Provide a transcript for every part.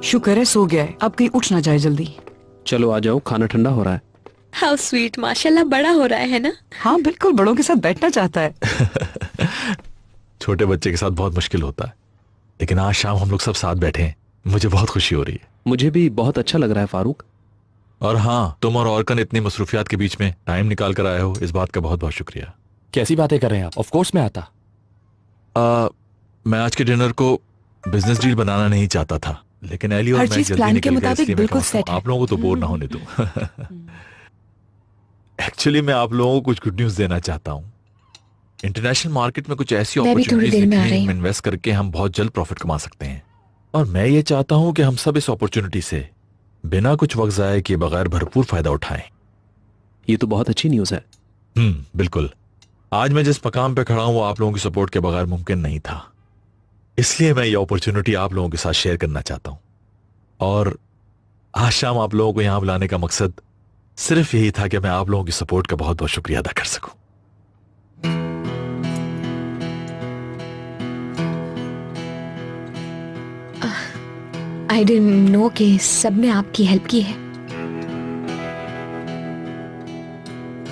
शुक्र है सो गया है, अब कहीं उठ ना जाए जल्दी। चलो आ जाओ, खाना ठंडा हो रहा है। हाउ स्वीट, माशाल्लाह बड़ा हो रहा है ना? हाँ बिल्कुल, बड़ों के साथ बैठना चाहता है। छोटे बच्चे के साथ बहुत मुश्किल होता है, लेकिन आज शाम हम लोग सब साथ बैठे हैं, मुझे बहुत खुशी हो रही है। मुझे भी बहुत अच्छा लग रहा है फारूक। और हाँ, तुम और औरकन इतनी मसरूफियात के बीच में टाइम निकाल कर आए हो, इस बात का बहुत बहुत शुक्रिया। कैसी बातें कर रहे हैं आप? ऑफ कोर्स मैं आता। मैं आज के डिनर को बिजनेस डील बनाना नहीं चाहता था, लेकिन एली और हर मैं चीज जल्दी प्लान के निकल गए, मुताबिक इसलिए मैं बिल्कुल समझता हूँ सेट है। आप लोगों को तो बोर ना होने दूं। एक्चुअली मैं आप लोगों को कुछ गुड न्यूज देना चाहता हूँ। इंटरनेशनल मार्केट में कुछ ऐसी मैं भी थोड़ी अपॉर्चुनिटीज देर में आ दिखी रही हैं, हूँ। इन्वेस्ट करके हम बहुत जल्द प्रॉफिट कमा सकते हैं। और मैं ये चाहता हूँ कि हम सब इस अपॉर्चुनिटी से बिना कुछ वक्त जाए किए बगैर भरपूर फायदा उठाएं। ये तो बहुत अच्छी न्यूज है। बिल्कुल। आज मैं जिस मकाम पे खड़ा हूं वो आप लोगों की सपोर्ट के बगैर मुमकिन नहीं था, इसलिए मैं ये अपॉर्चुनिटी आप लोगों के साथ शेयर करना चाहता हूं। और आज शाम आप लोगों को यहां बुलाने का मकसद सिर्फ यही था कि मैं आप लोगों की सपोर्ट का बहुत बहुत शुक्रिया अदा कर सकूं। आई डिडंट नो कि सबने आपकी हेल्प की है।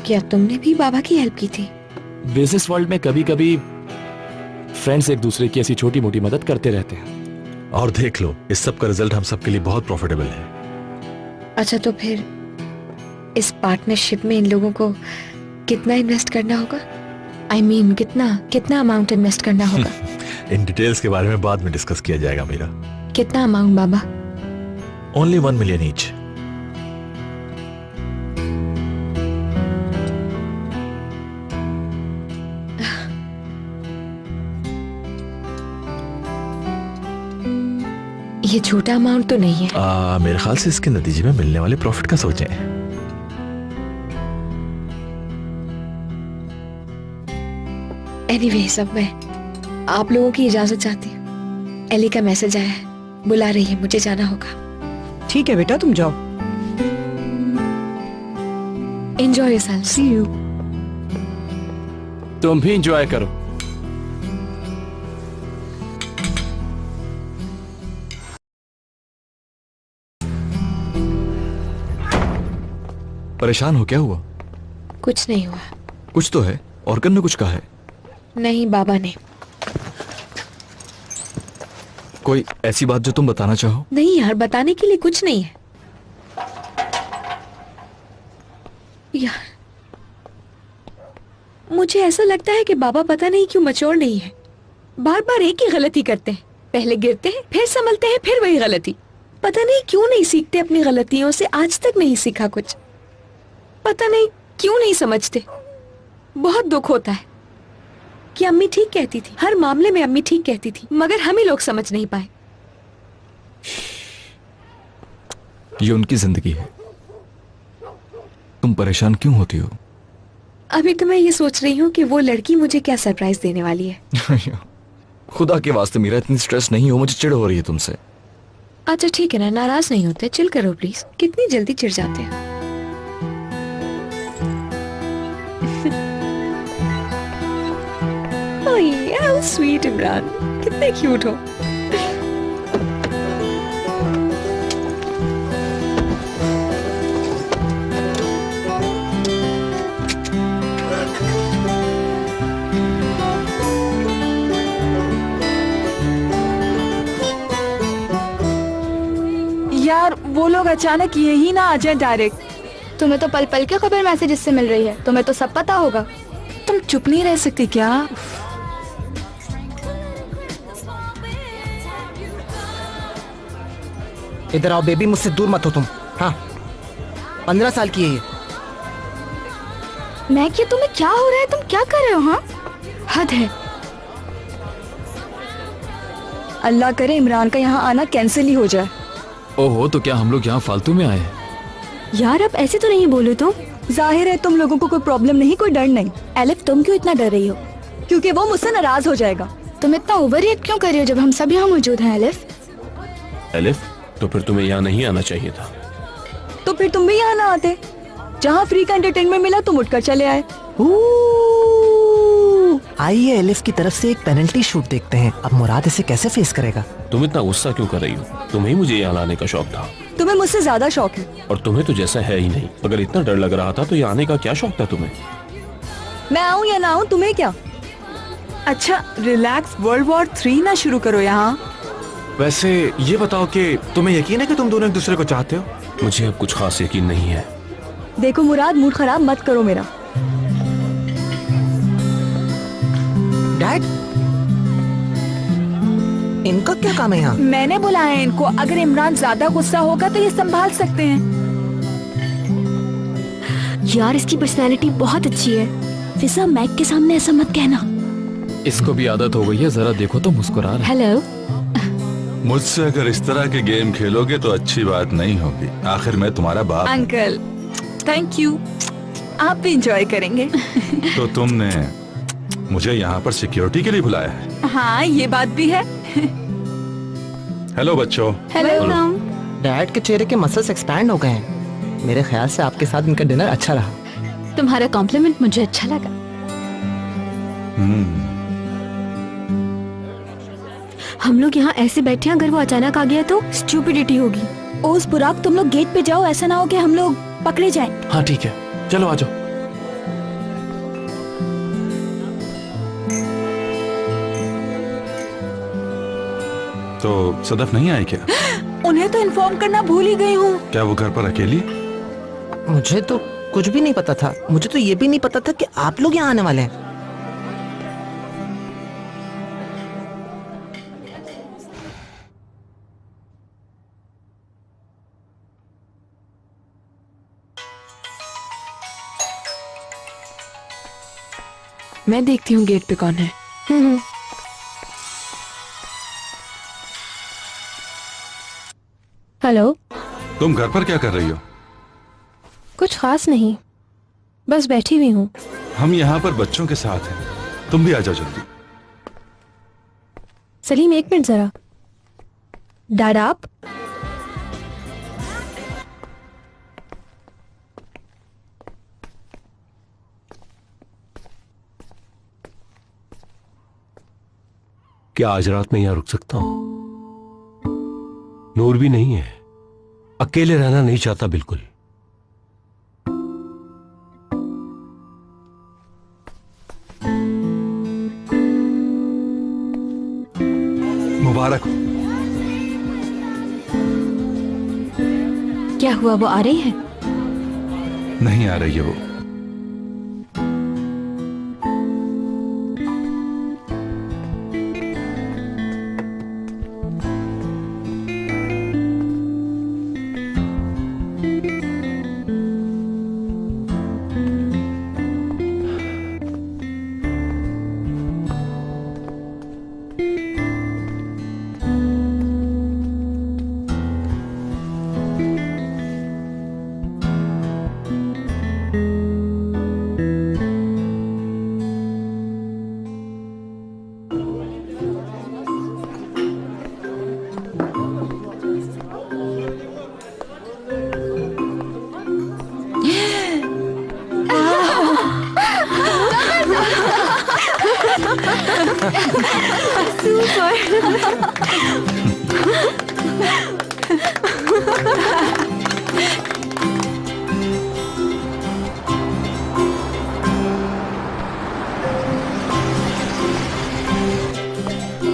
क्या तुमने भी बाबा की हेल्प की थी? बिजनेस वर्ल्ड में कभी कभी फ्रेंड्स एक दूसरे की ऐसी छोटी मोटी मदद करते रहते हैं। और देख लो, इस सब का रिजल्ट हम सब के लिए बहुत प्रॉफिटेबल है। अच्छा, तो फिर इस पार्टनरशिप में इन लोगों को कितना इन्वेस्ट करना होगा? आई मीन कितना अमाउंट इन्वेस्ट करना होगा? इन डिटेल्स के बारे में बाद में डिस्कस किया जाएगा मेरा। कितना अमाउंट बाबा? Only 1 million each. ये छोटा अमाउंट तो नहीं है। मेरे ख्याल से इसके नतीजे में मिलने वाले प्रॉफिट का सोचें। एनीवे, सब मैं आप लोगों की इजाजत चाहती हूँ। एली का मैसेज आया है, बुला रही है, मुझे जाना होगा। ठीक है बेटा, तुम जाओ। Enjoy yourself. See you. तुम भी इंजॉय करो। परेशान हो? क्या हुआ? कुछ नहीं हुआ। कुछ तो है। ऑर्गन ने कुछ कहा है? नहीं, बाबा ने। कोई ऐसी बात जो तुम बताना चाहो? नहीं यार, बताने के लिए कुछ नहीं है यार। मुझे ऐसा लगता है कि बाबा पता नहीं क्यों मैच्योर नहीं है। बार बार एक ही गलती करते हैं, पहले गिरते हैं, फिर संभलते हैं, फिर वही गलती। पता नहीं क्यों नहीं सीखते अपनी गलतियों से। आज तक नहीं सीखा कुछ। पता नहीं क्यों नहीं समझते। बहुत दुख होता है कि अम्मी ठीक कहती थी, हर मामले में अम्मी ठीक कहती थी, मगर हम ही लोग समझ नहीं पाए। ये उनकी जिंदगी है, तुम परेशान क्यों होती हो? अभी तो मैं ये सोच रही हूँ कि वो लड़की मुझे क्या सरप्राइज देने वाली है। खुदा के वास्ते मीरा, इतनी स्ट्रेस नहीं हो, मुझे चिढ़ हो रही है तुमसे। अच्छा ठीक है ना, नाराज नहीं होते, चिल करो प्लीज। कितनी जल्दी चिढ़ जाते हैं। ओह यार, स्वीट इमरान, कितने क्यूट हो। यार वो लोग अचानक यही ना आ जाए डायरेक्ट। तुम्हें तो पल पल की खबर मैसेज से मिल रही है, तुम्हें तो सब पता होगा। तुम चुप नहीं रह सकती क्या? इधर आओ बेबी, मुझसे दूर मत हो तुम। हाँ, 15 साल की है ये। मैं क्या, तुम्हें क्या हो रहा है? तुम क्या कर रहे हो? हाँ, हद है। अल्लाह करे इमरान का यहाँ आना कैंसिल ही हो जाए। ओहो, तो क्या हम लोग यहाँ फालतू में आए हैं? यार अब ऐसे तो नहीं बोलो तुम। जाहिर है तुम लोगों को कोई प्रॉब्लम नहीं, कोई डर नहीं। एलिफ, तुम क्यों इतना डर रही हो? क्योंकि वो मुझसे नाराज हो जाएगा। तुम इतना ओवर रिएक्ट क्यों कर रही हो जब हम सब यहाँ मौजूद हैं? एलिफ, तो फिर तुम्हें यहाँ नहीं आना चाहिए था। तो फिर तुम भी यहाँ ना आते। जहाँ फ्री का एंटरटेनमेंट मिला तुम उठकर चले आए। आइए एलिफ की तरफ से एक पेनल्टी शूट देखते हैं। अब मुराद इसे कैसे फेस करेगा? तुम इतना गुस्सा क्यों कर रही हो? तुम्हें ही मुझे यहाँ लाने का शौक था तुम्हें मुझसे ज्यादा शौक है। और तुम्हें तो जैसा है ही नहीं। अगर इतना डर लग रहा था तो यहाँ आने का क्या शौक था तुम्हें? मैं आऊँ या ना आऊँ तुम्हें क्या? अच्छा रिलैक्स, वर्ल्ड वॉर 3 ना शुरू करो यहाँ। वैसे ये बताओ कि तुम्हें यकीन है कि तुम दोनों एक दूसरे को चाहते हो? मुझे अब कुछ खास यकीन नहीं है। देखो मुराद, मूड खराब मत करो मेरा। डैड, इनका क्या काम है यहाँ? मैंने बुलाया है इनको। अगर इमरान ज्यादा गुस्सा होगा तो ये संभाल सकते हैं। यार इसकी पर्सनैलिटी बहुत अच्छी है। फिजा, मैक के सामने ऐसा मत कहना। इसको भी आदत हो गई है, जरा देखो तो मुस्कुरा रहा है। हेलो। मुझसे अगर इस तरह के गेम खेलोगे तो अच्छी बात नहीं होगी। आखिर मैं तुम्हारा बाप हूं। अंकल थैंक यू, आप भी इंजॉय करेंगे। तो तुमने मुझे यहाँ पर सिक्योरिटी के लिए बुलाया है? हाँ ये बात भी है। हेलो बच्चों। हेलो। डैड के चेहरे के मसल्स एक्सपैंड हो गए हैं। मेरे ख्याल से आपके साथ इनका डिनर अच्छा रहा। तुम्हारा कॉम्प्लीमेंट मुझे अच्छा लगा। हम लोग यहाँ ऐसे बैठे हैं, अगर वो अचानक आ गया तो स्टूपिडिटी होगी। ओस बुराक, तुम लोग गेट पे जाओ, ऐसा ना हो कि हम लोग पकड़े जाएं। हाँ ठीक है, चलो आ जाओ। तो सदफ नहीं आई क्या? उन्हें तो इन्फॉर्म करना भूल ही गई हूँ। क्या वो घर पर अकेली? मुझे तो कुछ भी नहीं पता था। मुझे तो ये भी नहीं पता था कि आप लोग यहाँ आने वाले हैं। मैं देखती हूँ गेट पे कौन है। हेलो। तुम घर पर क्या कर रही हो? कुछ खास नहीं, बस बैठी हुई हूँ। हम यहाँ पर बच्चों के साथ हैं, तुम भी आ जाओ जल्दी। सलीम एक मिनट जरा। डैड आप? क्या आज रात में यहां रुक सकता हूं? नूर भी नहीं है, अकेले रहना नहीं चाहता बिल्कुल। मुबारक हो। क्या हुआ, वो आ रही है? नहीं आ रही है वो।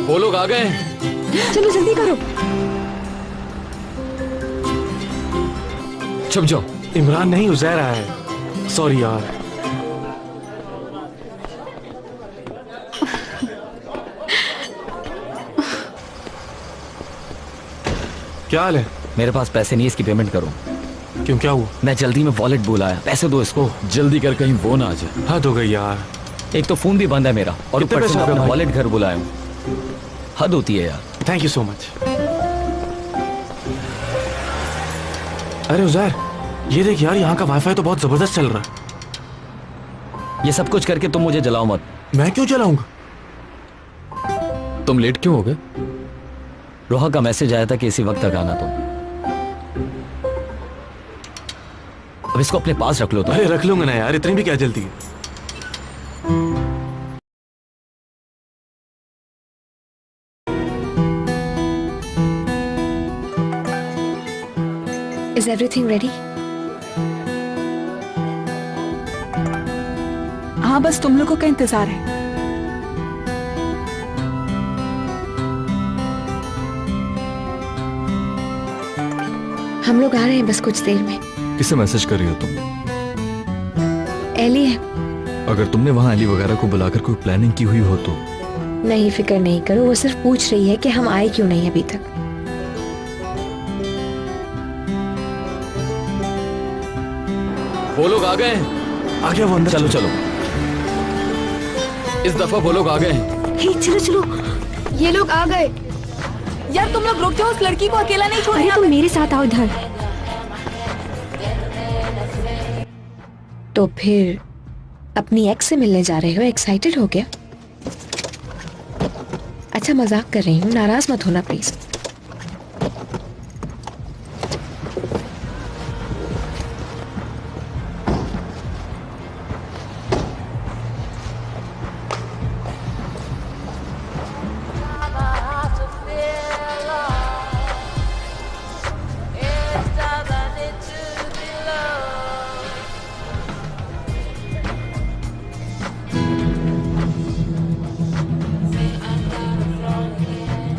वो लोग आ गए। चलो जल्दी करो। छुप जाओ। इमरान नहीं, उजैर आया है। सॉरी यार। क्या हाल है? मेरे पास पैसे नहीं, इसकी पेमेंट करो। क्यों, क्या हुआ? मैं जल्दी में वॉलेट बुलाया, पैसे दो इसको। जल्दी कर, कहीं वो ना आ जाए। हद हो गई यार। एक तो फोन भी बंद है मेरा, और कितने ऊपर पैसे से हो गए अपना भाई? वॉलेट घर बुलाया हूँ। हद होती है यार। Thank you so much. अरे उजैर, ये देख यार, यहाँ का वाईफाई तो बहुत जबरदस्त चल रहा है। ये सब कुछ करके तुम मुझे जलाओ मत। मैं क्यों चलाऊंगा? तुम लेट क्यों हो गए? रोहा का मैसेज आया था कि इसी वक्त तक आना तुम। अब इसको अपने पास रख लो। तो अरे रख लूंगा ना यार, इतनी भी क्या जल्दी है? Is everything ready? हाँ, बस तुम लोगों का इंतजार है। हम लोग आ रहे हैं बस कुछ देर में। किसे मैसेज कर रही हो तुम? एली है। अगर तुमने वहाँ एली वगैरह को बुलाकर कोई प्लानिंग की हुई हो तो? नहीं, फिक्र नहीं करो, वो सिर्फ पूछ रही है कि हम आए क्यों नहीं अभी तक। वो लोग आ गए हैं। आ गया वो अंदर। चलो चलो, इस दफा वो लोग आ गए हैं। हे, चलो चलो। ये लोग आ गए। यार तुम लोग रुक जाओ, उस लड़की को अकेला नहीं छोड़ना। अरे तुम मेरे साथ आओ इधर। तो फिर अपनी एक्स से मिलने जा रहे हो? एक्साइटेड हो गया? अच्छा, मजाक कर रही हूँ, नाराज मत होना प्लीज।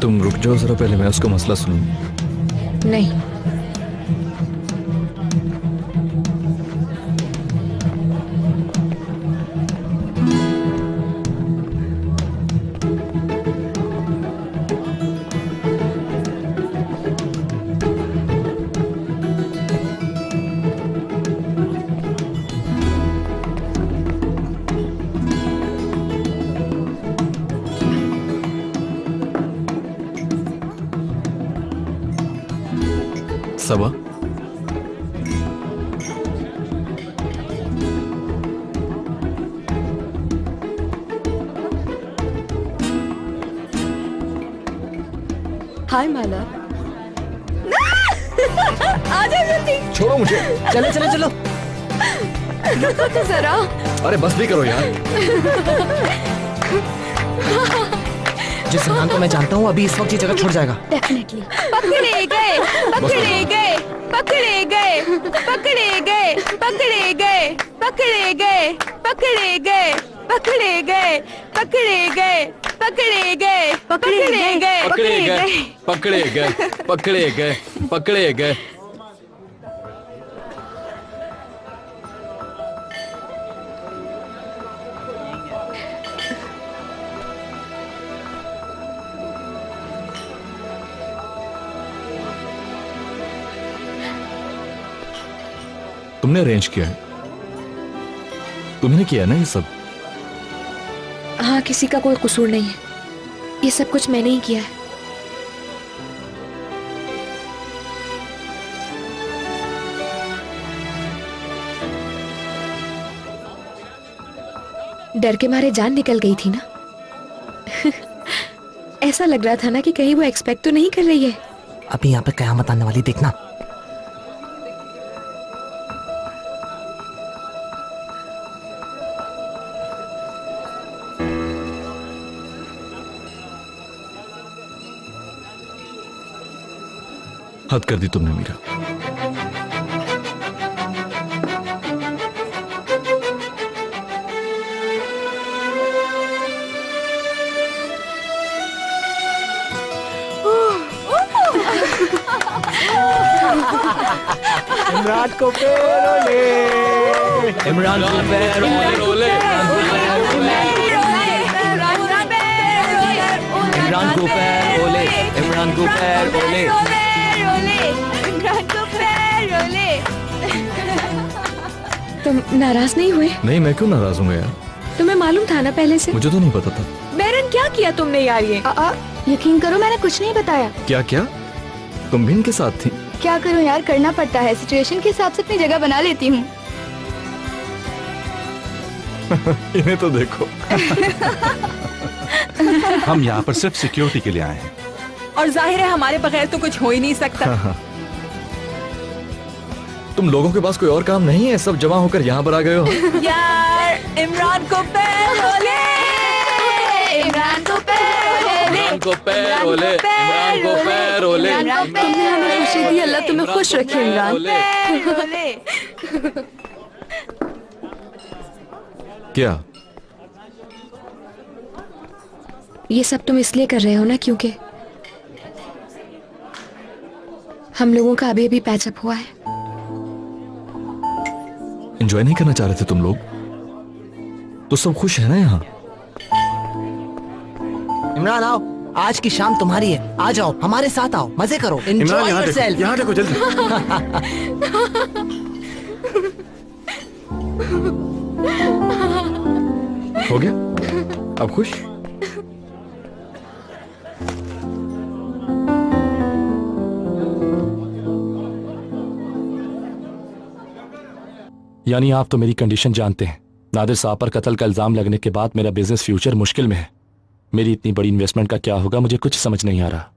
तुम रुक जाओ जरा, पहले मैं उसका मसला सुनूं। नहीं, सबा, हाय माला। आजा जल्दी। छोड़ो मुझे। चलो चलो चलो। रुको तो जरा। अरे बस भी करो यार। जिस इमरान को मैं जानता हूँ अभी इस वक्त ये जगह छोड़ जाएगा। डेफिनेटली। पकड़े गए, पकड़े गए, पकड़े गए, पकड़े गए, पकड़े गए, पकड़े गए, पकड़े गए, पकड़े गए, पकड़े गए, पकड़े गए, पकड़े गए, पकड़े गए, पकड़े गए, पकड़े गए, पकड़े गए। तुमने अरेंज किया है, तुमने किया ना ये सब? हाँ, किसी का कोई कसूर नहीं है, ये सब कुछ मैंने ही किया है। डर के मारे जान निकल गई थी ना। ऐसा लग रहा था ना कि कहीं वो एक्सपेक्ट तो नहीं कर रही है। अभी यहाँ पे कयामत आने वाली, देखना। हद कर दी तुमने मीरा। इमरान को पैर ओले, इमरान को पैर ओले, इमरान को पैर ओले, इमरान को पैर ओले। तुम नाराज नहीं हुए? नहीं, मैं क्यों नाराज हूँ यार? तुम्हें मालूम था ना पहले से? मुझे तो नहीं पता था। बैरन, क्या किया तुमने यार ये? यकीन करो मैंने कुछ नहीं बताया। क्या क्या? तुम भी इनके साथ थी? क्या करूं यार, करना पड़ता है, सिचुएशन के हिसाब से अपनी जगह बना लेती हूँ। इन्हें तो देखो। हम यहाँ पर सिर्फ सिक्योरिटी के लिए आए हैं। और जाहिर है हमारे बगैर तो कुछ हो ही नहीं सकता। तुम लोगों के पास कोई और काम नहीं है? सब जमा होकर यहाँ पर आ गए हो। यार इमरान को पैर ओले, इमरान को पैर ओले, इमरान को पैर ओले, इमरान को पैर ओले। तुमने हमें खुशी दी, अल्लाह तुम्हें खुश रखे इमरान। क्या ये सब तुम इसलिए कर रहे हो ना क्योंकि हम लोगों का अभी अभी पैचअप हुआ है। एंजॉय नहीं करना चाह रहे थे तुम लोग? तो सब खुश है ना यहाँ? इमरान आओ, आज की शाम तुम्हारी है, आ जाओ हमारे साथ आओ, मजे करो, एंजॉय योरसेल्फ। यहाँ देखो जल्दी। हो गया? अब खुश? यानी आप तो मेरी कंडीशन जानते हैं। नादिर साहब पर कत्ल का इल्जाम लगने के बाद मेरा बिजनेस फ्यूचर मुश्किल में है। मेरी इतनी बड़ी इन्वेस्टमेंट का क्या होगा, मुझे कुछ समझ नहीं आ रहा।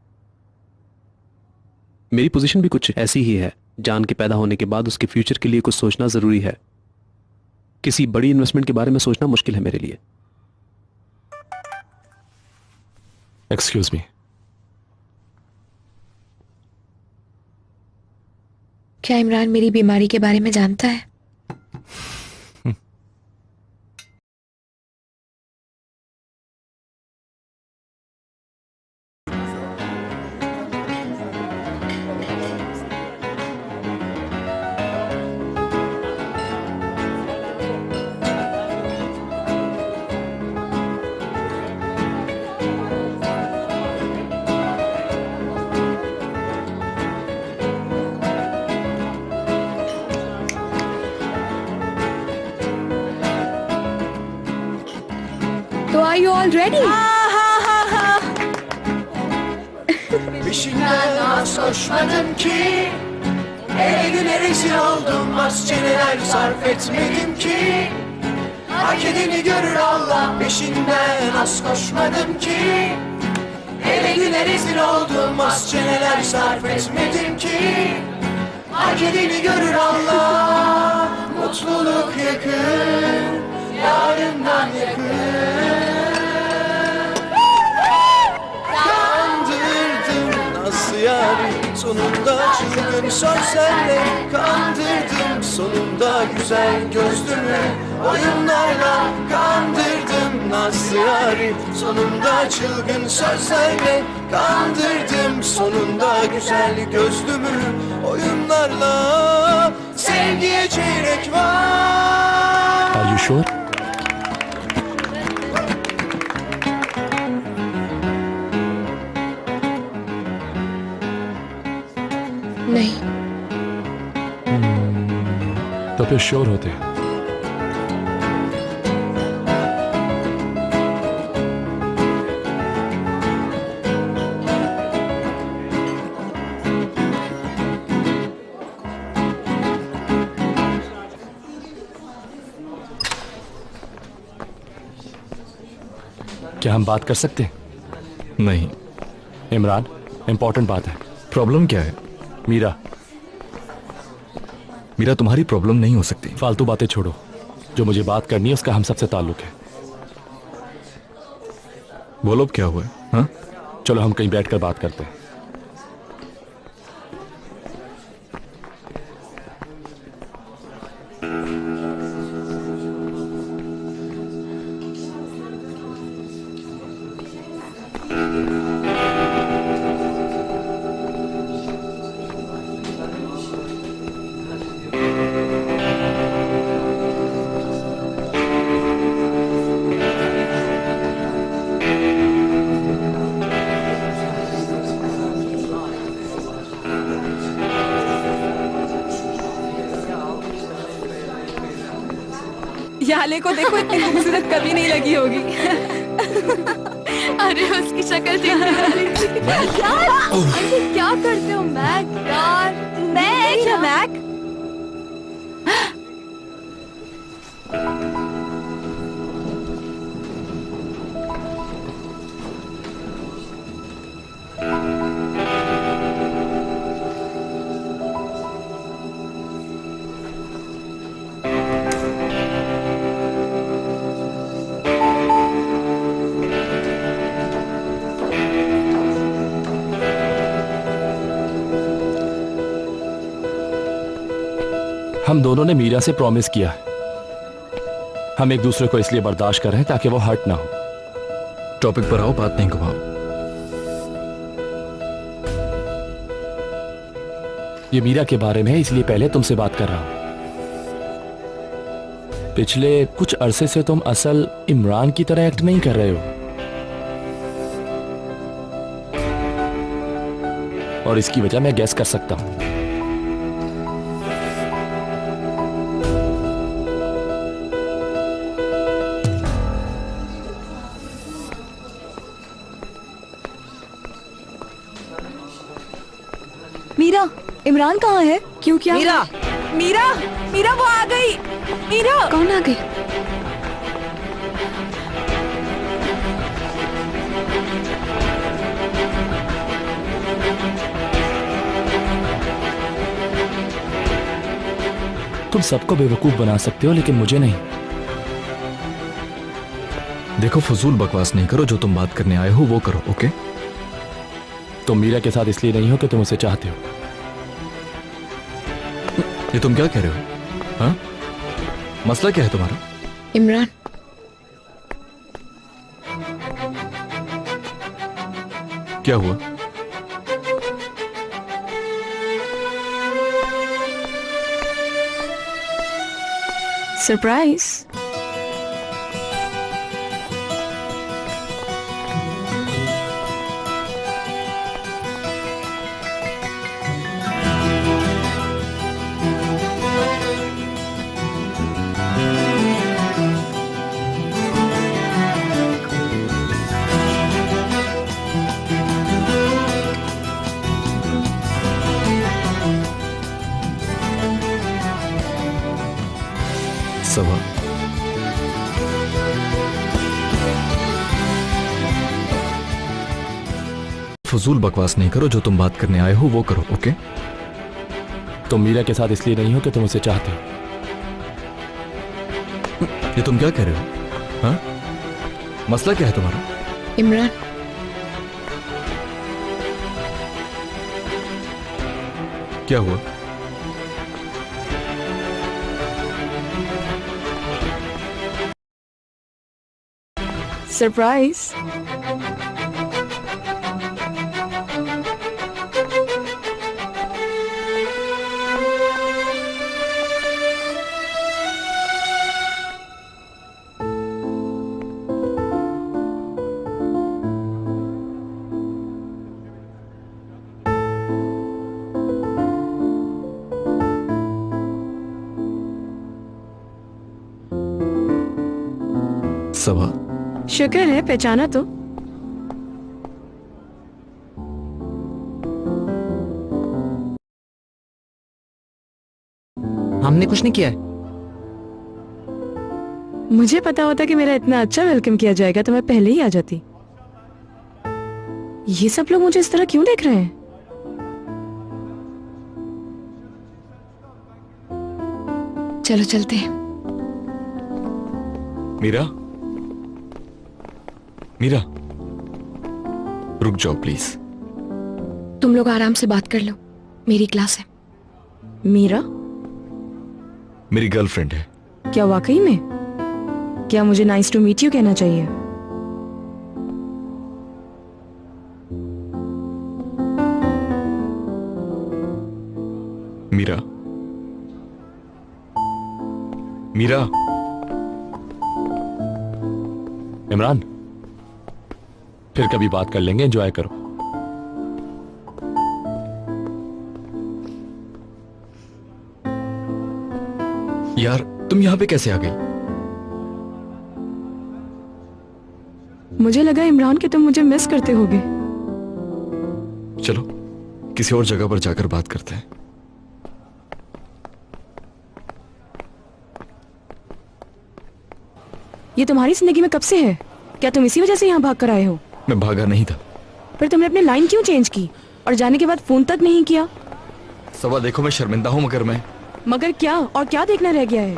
मेरी पोजीशन भी कुछ ऐसी ही है। जान के पैदा होने के बाद उसके फ्यूचर के लिए कुछ सोचना जरूरी है। किसी बड़ी इन्वेस्टमेंट के बारे में सोचना मुश्किल है मेरे लिए। Excuse me. क्या इमरान मेरी बीमारी के बारे में जानता है? So are you all ready? Peşinden az koşmadım ki, ele güne rezil oldum, az çeneler sarf etmedim ki. Hak edeni görür Allah, peşinden az koşmadım ki, ele güne rezil oldum, az çeneler sarf etmedim ki. Hak edeni görür Allah, mutluluk yakın, yarından yakın. Yari sonunda çılgın sözlerle kandırdım, sonunda güzel gözlümü oyunlarla kandırdım. Nazlı yari sonunda çılgın sözlerle kandırdım, sonunda güzel gözlümü oyunlarla. Sevgiye çeyrek var. Are you sure? नहीं। तो फिर sure होते। क्या हम बात कर सकते हैं? नहीं। इमरान, इंपॉर्टेंट बात है। प्रॉब्लम क्या है? मीरा। मीरा तुम्हारी प्रॉब्लम नहीं हो सकती। फालतू बातें छोड़ो, जो मुझे बात करनी है उसका हम सबसे ताल्लुक है। बोलो क्या हुआ है? हाँ? चलो हम कहीं बैठकर बात करते हैं। याले को देखो, इतनी खूबसूरत कभी नहीं लगी होगी। अरे उसकी शक्ल देखने क्या करते हो मैक? यार मैक हम दोनों ने मीरा से प्रॉमिस किया है। हम एक दूसरे को इसलिए बर्दाश्त कर रहे हैं ताकि वो हर्ट ना हो। टॉपिक पर आओ, बात नहीं घुमाओ। ये मीरा के बारे में है, इसलिए पहले तुमसे बात कर रहा हूं। पिछले कुछ अरसे से तुम असल इमरान की तरह एक्ट नहीं कर रहे हो, और इसकी वजह मैं गैस कर सकता हूं। मीरा, इमरान कहाँ है? क्यों, क्या? मीरा, मीरा, मीरा वो आ गई। मीरा, कौन आ गई? तुम सबको बेवकूफ बना सकते हो, लेकिन मुझे नहीं। देखो, फजूल बकवास नहीं करो। जो तुम बात करने आए हो वो करो, ओके? तुम मीरा के साथ इसलिए नहीं हो कि तुम उसे चाहते हो। ये तुम क्या कह रहे हो? हाँ? मसला क्या है तुम्हारा? इमरान, क्या हुआ? सरप्राइज। सबा, फजूल बकवास नहीं करो। जो तुम बात करने आए हो वो करो, ओके? तुम मीरा के साथ इसलिए नहीं हो कि तुम उसे चाहते हो। ये तुम क्या कह रहे हो? हाँ? मसला क्या है तुम्हारा? इमरान, क्या हुआ? सरप्राइज। सबा, शुक्र है पहचाना तो। हमने कुछ नहीं किया है। मुझे पता होता कि मेरा इतना अच्छा वेलकम किया जाएगा तो मैं पहले ही आ जाती। ये सब लोग मुझे इस तरह क्यों देख रहे हैं? चलो चलते हैं। मीरा, मीरा, रुक जाओ प्लीज। तुम लोग आराम से बात कर लो, मेरी क्लास है। मीरा मेरी गर्लफ्रेंड है। क्या वाकई में? क्या मुझे नाइस टू मीट यू कहना चाहिए? मीरा, मीरा। इमरान, फिर कभी बात कर लेंगे, एंजॉय करो। यार, तुम यहां पे कैसे आ गई? मुझे लगा इमरान कि तुम मुझे मिस करते होगे। चलो किसी और जगह पर जाकर बात करते हैं। ये तुम्हारी जिंदगी में कब से है? क्या तुम इसी वजह से यहाँ भाग कर आए हो? मैं भागा नहीं था। फिर तुमने अपनी लाइन क्यों चेंज की और जाने के बाद फोन तक नहीं किया? सबा, देखो मैं शर्मिंदा हूं, मगर क्या? और क्या देखना रह गया है?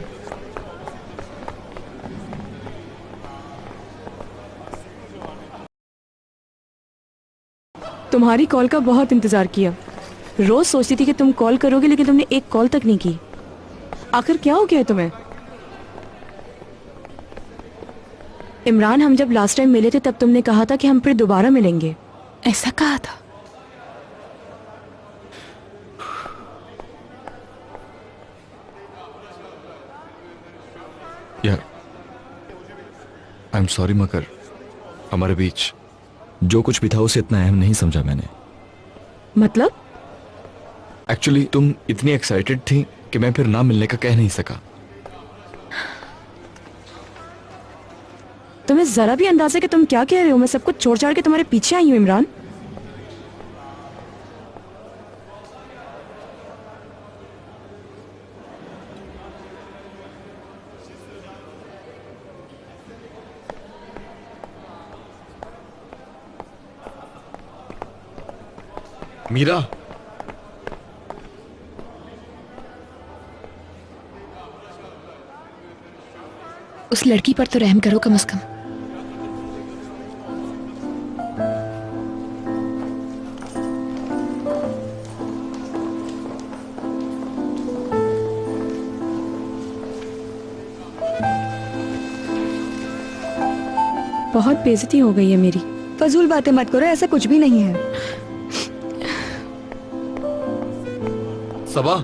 तुम्हारी कॉल का बहुत इंतजार किया। रोज सोचती थी कि तुम कॉल करोगे, लेकिन तुमने एक कॉल तक नहीं की। आखिर क्या हो गया है तुम्हें? इमरान, हम जब लास्ट टाइम मिले थे तब तुमने कहा था कि हम फिर दोबारा मिलेंगे। ऐसा कहा था? यार आई एम सॉरी, मगर हमारे बीच जो कुछ भी था उसे इतना अहम नहीं समझा मैंने। मतलब? एक्चुअली तुम इतनी एक्साइटेड थी कि मैं फिर ना मिलने का कह नहीं सका। तुम्हें जरा भी अंदाजा है कि तुम क्या कह रहे हो? मैं सब कुछ छोड़ छाड़ के तुम्हारे पीछे आई हूँ इमरान। मीरा, उस लड़की पर तो रहम करो कम से कम। बहुत बेइज्जती हो गई है मेरी। फजूल बातें मत करो, ऐसा कुछ भी नहीं है। सबा,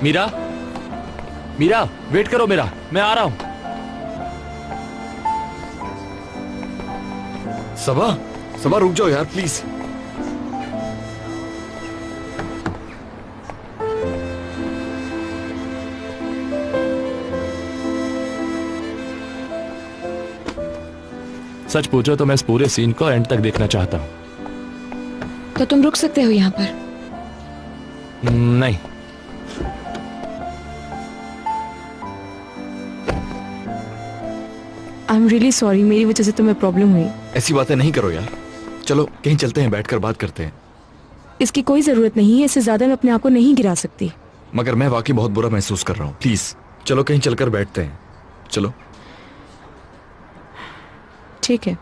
मीरा, मीरा वेट करो मेरा, मैं आ रहा हूं। सबा, सबा रुक जाओ यार प्लीज। सच पूछो तो मैं इस पूरे सीन को एंड तक देखना चाहता हूं। तो तुम रुक सकते हो यहाँ पर? नहीं। आई एम रियली सॉरी, मेरी वजह से तुम्हें प्रॉब्लम हुई। ऐसी बातें नहीं करो यार, चलो कहीं चलते हैं, बैठकर बात करते हैं। इसकी कोई जरूरत नहीं है, इससे ज्यादा मैं अपने आप को नहीं गिरा सकती। मगर मैं वाकई बहुत बुरा महसूस कर रहा हूँ, प्लीज चलो कहीं चलकर बैठते हैं। चलो। ठीक है।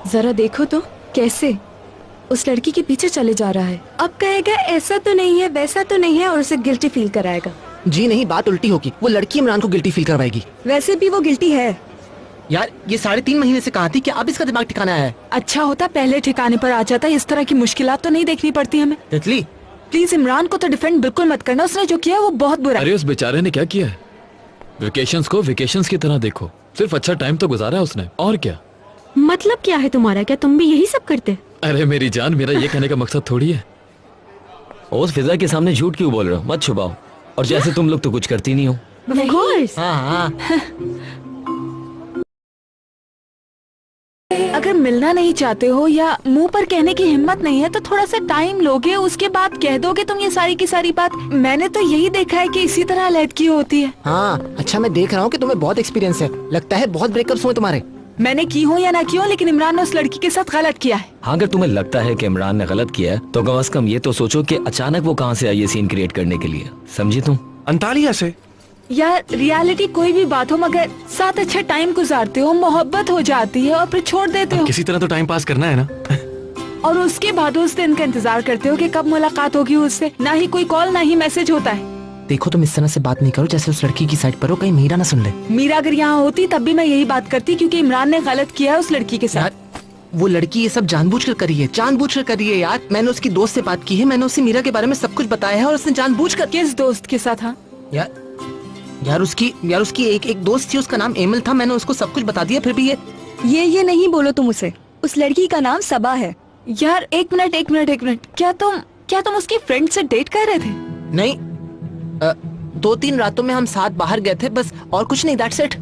जरा देखो तो कैसे उस लड़की के पीछे चले जा रहा है। अब कहेगा ऐसा तो नहीं है, वैसा तो नहीं है, और उसे गिल्टी फील कराएगा। जी नहीं, बात उल्टी होगी। वो लड़की इमरान को गिल्टी फील करवाएगी। वैसे भी वो गिल्टी है। यार ये 3.5 महीने से कहा थी कि अब इसका दिमाग ठिकाना है। अच्छा होता पहले ठिकाने पर आ जाता, इस तरह की मुश्किलात तो नहीं देखनी पड़ती हमें। तितली प्लीज इमरान को तो डिफेंड बिल्कुल मत करना, उसने जो किया वो बहुत बुरा। अरे उस बेचारे ने क्या किया है? वेकेशंस को वेकेशंस की तरह देखो, सिर्फ अच्छा टाइम तो गुजारा है उसने, और क्या। मतलब क्या है तुम्हारा? क्या तुम भी यही सब करते? अरे मेरी जान, मेरा ये कहने का मकसद थोड़ी है। उस फिजा के सामने झूठ क्यों बोल रहे हो? मत छुपाओ। और जैसे तुम लोग तो कुछ करती नहीं हो। Of course. अगर मिलना नहीं चाहते हो या मुंह पर कहने की हिम्मत नहीं है तो थोड़ा सा टाइम लोगे, उसके बाद कह दोगे तुम ये सारी की सारी बात। मैंने तो यही देखा है कि इसी तरह लड़की होती है। हाँ अच्छा, मैं देख रहा हूँ कि तुम्हें बहुत एक्सपीरियंस है। लगता है बहुत ब्रेकअप्स हुए तुम्हारे। मैंने की हो या ना की हो, लेकिन इमरान ने उस लड़की के साथ गलत किया है। हाँ, अगर तुम्हें लगता है कि इमरान ने गलत किया है तो कम से कम ये तो सोचो कि अचानक वो कहाँ से आई ये सीन क्रिएट करने के लिए। समझी तुम? अंतालिया से। यार रियलिटी कोई भी बात हो, मगर साथ अच्छा टाइम गुजारते हो, मोहब्बत हो जाती है और फिर छोड़ देते हो। किसी तरह तो टाइम पास करना है ना। और उसके बाद उस दिन का इंतजार करते हो कि कब मुलाकात होगी उससे। ना ही कोई कॉल ना ही मैसेज होता है। देखो तुम इस तरह से बात नहीं करो जैसे उस लड़की की साइड पर हो, कहीं मीरा ना सुन ले। मीरा अगर यहाँ होती तब भी मैं यही बात करती, क्योंकि इमरान ने गलत किया है उस लड़की के साथ। वो लड़की ये सब जानबूझकर करी है, जानबूझकर करी है यार। मैंने उसकी दोस्त से बात की है, मैंने उसे मीरा के बारे में सब कुछ बताया है और उसने जानबूझकर। किस दोस्त के साथ? हाँ यार उसकी एक दोस्त थी, उसका नाम एमल था। मैंने उसको सब कुछ बता दिया, फिर भी ये नहीं बोलो तुम उसे। उस लड़की का नाम सबा है। यार एक मिनट, क्या तुम उसकी फ्रेंड से डेट कर रहे थे? नहीं, 2-3 रातों में हम साथ बाहर गए थे बस, और कुछ नहीं। That's it.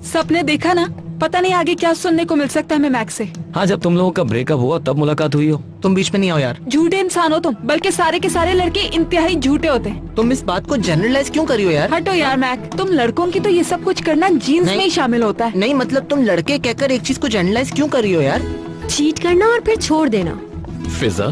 सपने देखा ना, पता नहीं आगे क्या सुनने को मिल सकता है हमें मैक्स से। हाँ, जब तुम लोगों का ब्रेकअप हुआ तब मुलाकात हुई हो। तुम बीच में नहीं आओ यार। झूठे इंसान हो तुम, बल्कि सारे के सारे लड़के इंतहाई झूठे होते हैं। तुम इस बात को जनरलाइज क्यों करी हो यार? हटो यार मैक, तुम लड़कों की तो ये सब कुछ करना जीन्स में ही शामिल होता है। नहीं मतलब तुम लड़के कहकर एक चीज को जनरलाइज क्यों करी हो यार? चीट करना और फिर छोड़ देना, फिजा,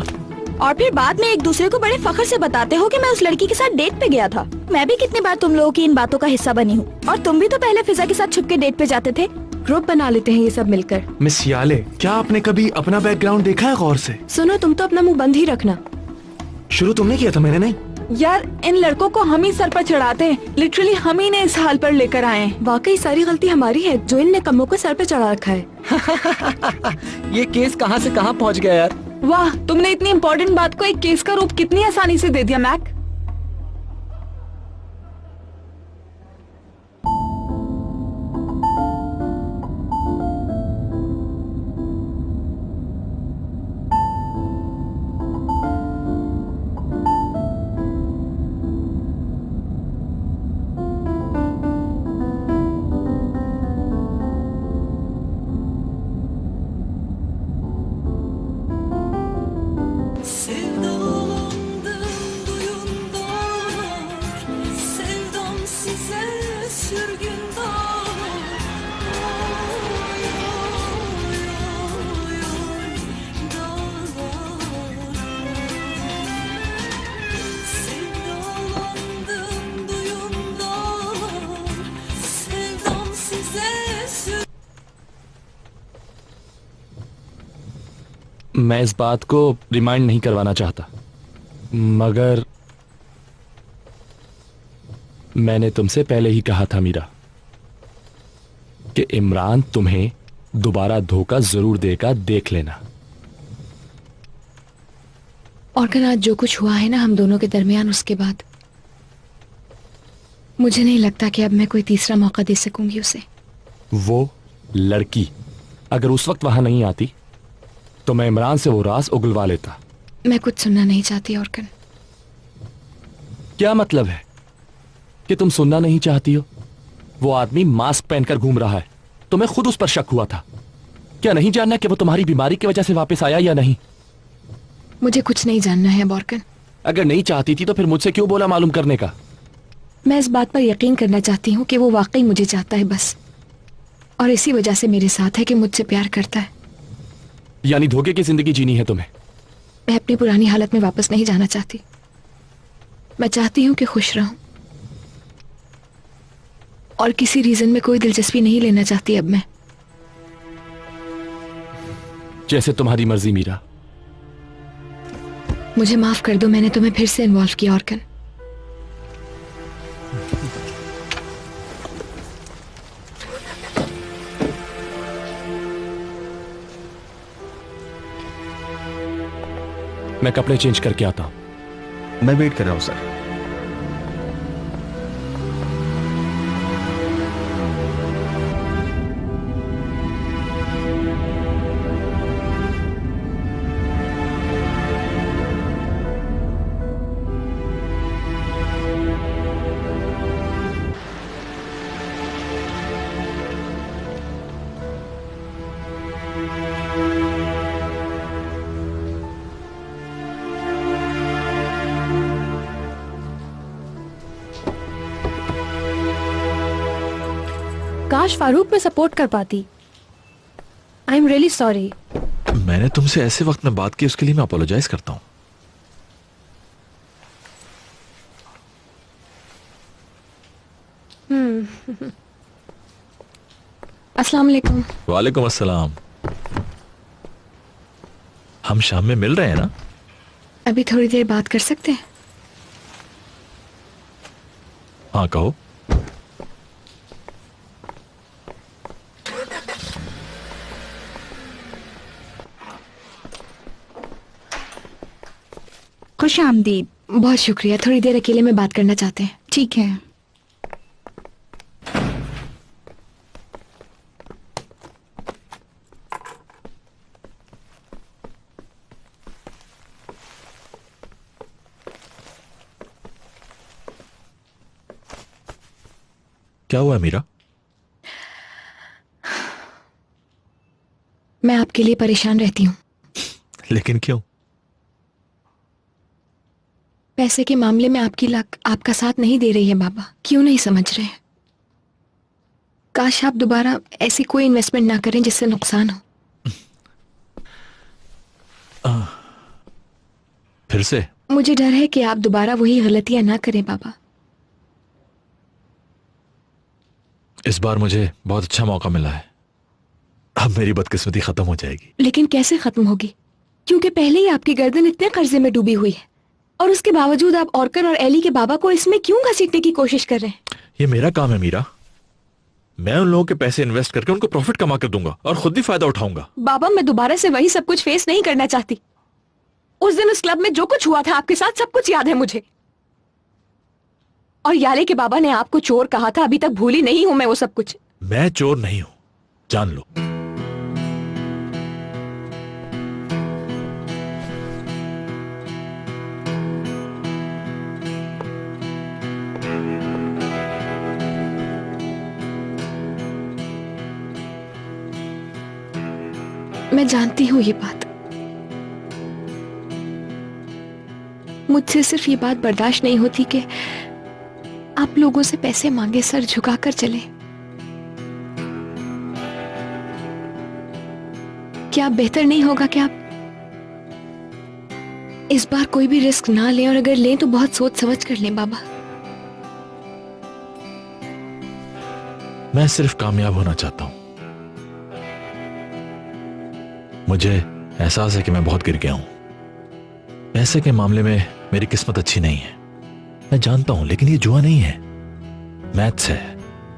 और फिर बाद में एक दूसरे को बड़े फख्र से बताते हो कि मैं उस लड़की के साथ डेट पे गया था। मैं भी कितनी बार तुम लोगों की इन बातों का हिस्सा बनी हूँ, और तुम भी तो पहले फिजा के साथ छुप के डेट पे जाते थे। ग्रुप बना लेते हैं ये सब मिलकर। मिस याले, क्या आपने कभी अपना बैकग्राउंड देखा है गौर से? सुनो, तुम तो अपना मुंह बंद ही रखना। शुरू तुमने किया था, मैंने नहीं। यार इन लड़कों को हम ही सर पर चढ़ाते हैं, लिटरली हम ही ने इस हाल पर लेकर आए हैं। वाकई सारी गलती हमारी है जो इन निकम्मों को सर पे चढ़ा रखा है। ये केस कहाँ से कहाँ पहुँच गया यार। वाह, तुमने इतनी इम्पोर्टेंट बात को एक केस का रूप कितनी आसानी से दे दिया मैक। मैं इस बात को रिमाइंड नहीं करवाना चाहता, मगर मैंने तुमसे पहले ही कहा था मीरा कि इमरान तुम्हें दोबारा धोखा जरूर देगा, देख लेना। और कल आज जो कुछ हुआ है ना हम दोनों के दरमियान, उसके बाद मुझे नहीं लगता कि अब मैं कोई तीसरा मौका दे सकूंगी उसे। वो लड़की अगर उस वक्त वहां नहीं आती तो मैं इमरान से वो राज उगलवा लेता। मैं कुछ सुनना नहीं चाहती औरकन। क्या मतलब है कि तुम सुनना नहीं चाहती हो? वो आदमी मास्क पहनकर घूम रहा है, तुम्हें खुद उस पर शक हुआ था। क्या नहीं जानना कि वो तुम्हारी बीमारी की वजह से वापस आया या नहीं? मुझे कुछ नहीं जानना है बॉर्कन। अगर नहीं चाहती थी तो फिर मुझसे क्यों बोला मालूम करने का? मैं इस बात पर यकीन करना चाहती हूँ कि वो वाकई मुझे चाहता है बस, और इसी वजह से मेरे साथ है कि मुझसे प्यार करता है। यानी धोखे की जिंदगी जीनी है तुम्हें? मैं अपनी पुरानी हालत में वापस नहीं जाना चाहती। मैं चाहती हूँ कि खुश रहूं, और किसी रीजन में कोई दिलचस्पी नहीं लेना चाहती अब मैं। जैसे तुम्हारी मर्जी मीरा। मुझे माफ कर दो, मैंने तुम्हें फिर से इन्वॉल्व किया औरकन। मैं कपड़े चेंज करके आता हूं। मैं वेट कर रहा हूं सर। काश फारूक में सपोर्ट कर पाती। I am really sorry. मैंने तुमसे ऐसे वक्त में बात की, उसके लिए मैं अपोलोजाइज करता हूं। अस्सलाम वालेकुम। वालेकुम अस्सलाम। हम शाम में मिल रहे हैं ना? अभी थोड़ी देर बात कर सकते हैं? हाँ कहो। खुश आमदीद। बहुत शुक्रिया, थोड़ी देर अकेले में बात करना चाहते हैं। ठीक है। क्या हुआ मीरा? आपके लिए परेशान रहती हूँ। लेकिन क्यों? पैसे के मामले में आपकी लाख आपका साथ नहीं दे रही है बाबा। क्यों नहीं समझ रहे हैं? काश आप दोबारा ऐसी कोई इन्वेस्टमेंट ना करें जिससे नुकसान हो। फिर से? मुझे डर है कि आप दोबारा वही गलतियां ना करें बाबा। इस बार मुझे बहुत अच्छा मौका मिला है। अब मेरी बदकिस्मती खत्म हो जाएगी। लेकिन कैसे खत्म होगी? क्योंकि पहले ही आपकी गर्दन इतने कर्जे में डूबी हुई है और उसके बावजूद आप ऑर्कन और एली के बाबा को इसमें क्यों घसीटने की कोशिश कर रहे हैं? ये मेरा काम है मीरा। मैं उन लोगों के पैसे इन्वेस्ट करके उनको प्रॉफिट कमा कर दूंगा और खुद भी फायदा उठाऊंगा। बाबा, मैं दोबारा से वही सब कुछ फेस नहीं करना चाहती। उस दिन उस क्लब में जो कुछ हुआ था आपके साथ सब कुछ याद है मुझे। और याले के बाबा ने आपको चोर कहा था, अभी तक भूली नहीं हूं मैं वो सब कुछ। मैं चोर नहीं हूं, जान लो। मैं जानती हूं ये बात। मुझसे सिर्फ ये बात बर्दाश्त नहीं होती कि आप लोगों से पैसे मांगे सर झुकाकर चले। क्या बेहतर नहीं होगा कि आप इस बार कोई भी रिस्क ना लें, और अगर लें तो बहुत सोच समझ कर लें बाबा। मैं सिर्फ कामयाब होना चाहता हूं। मुझे एहसास है कि मैं बहुत गिर गया हूं। पैसे के मामले में मेरी किस्मत अच्छी नहीं है, मैं जानता हूं, लेकिन ये जुआ नहीं है, मैथ्स है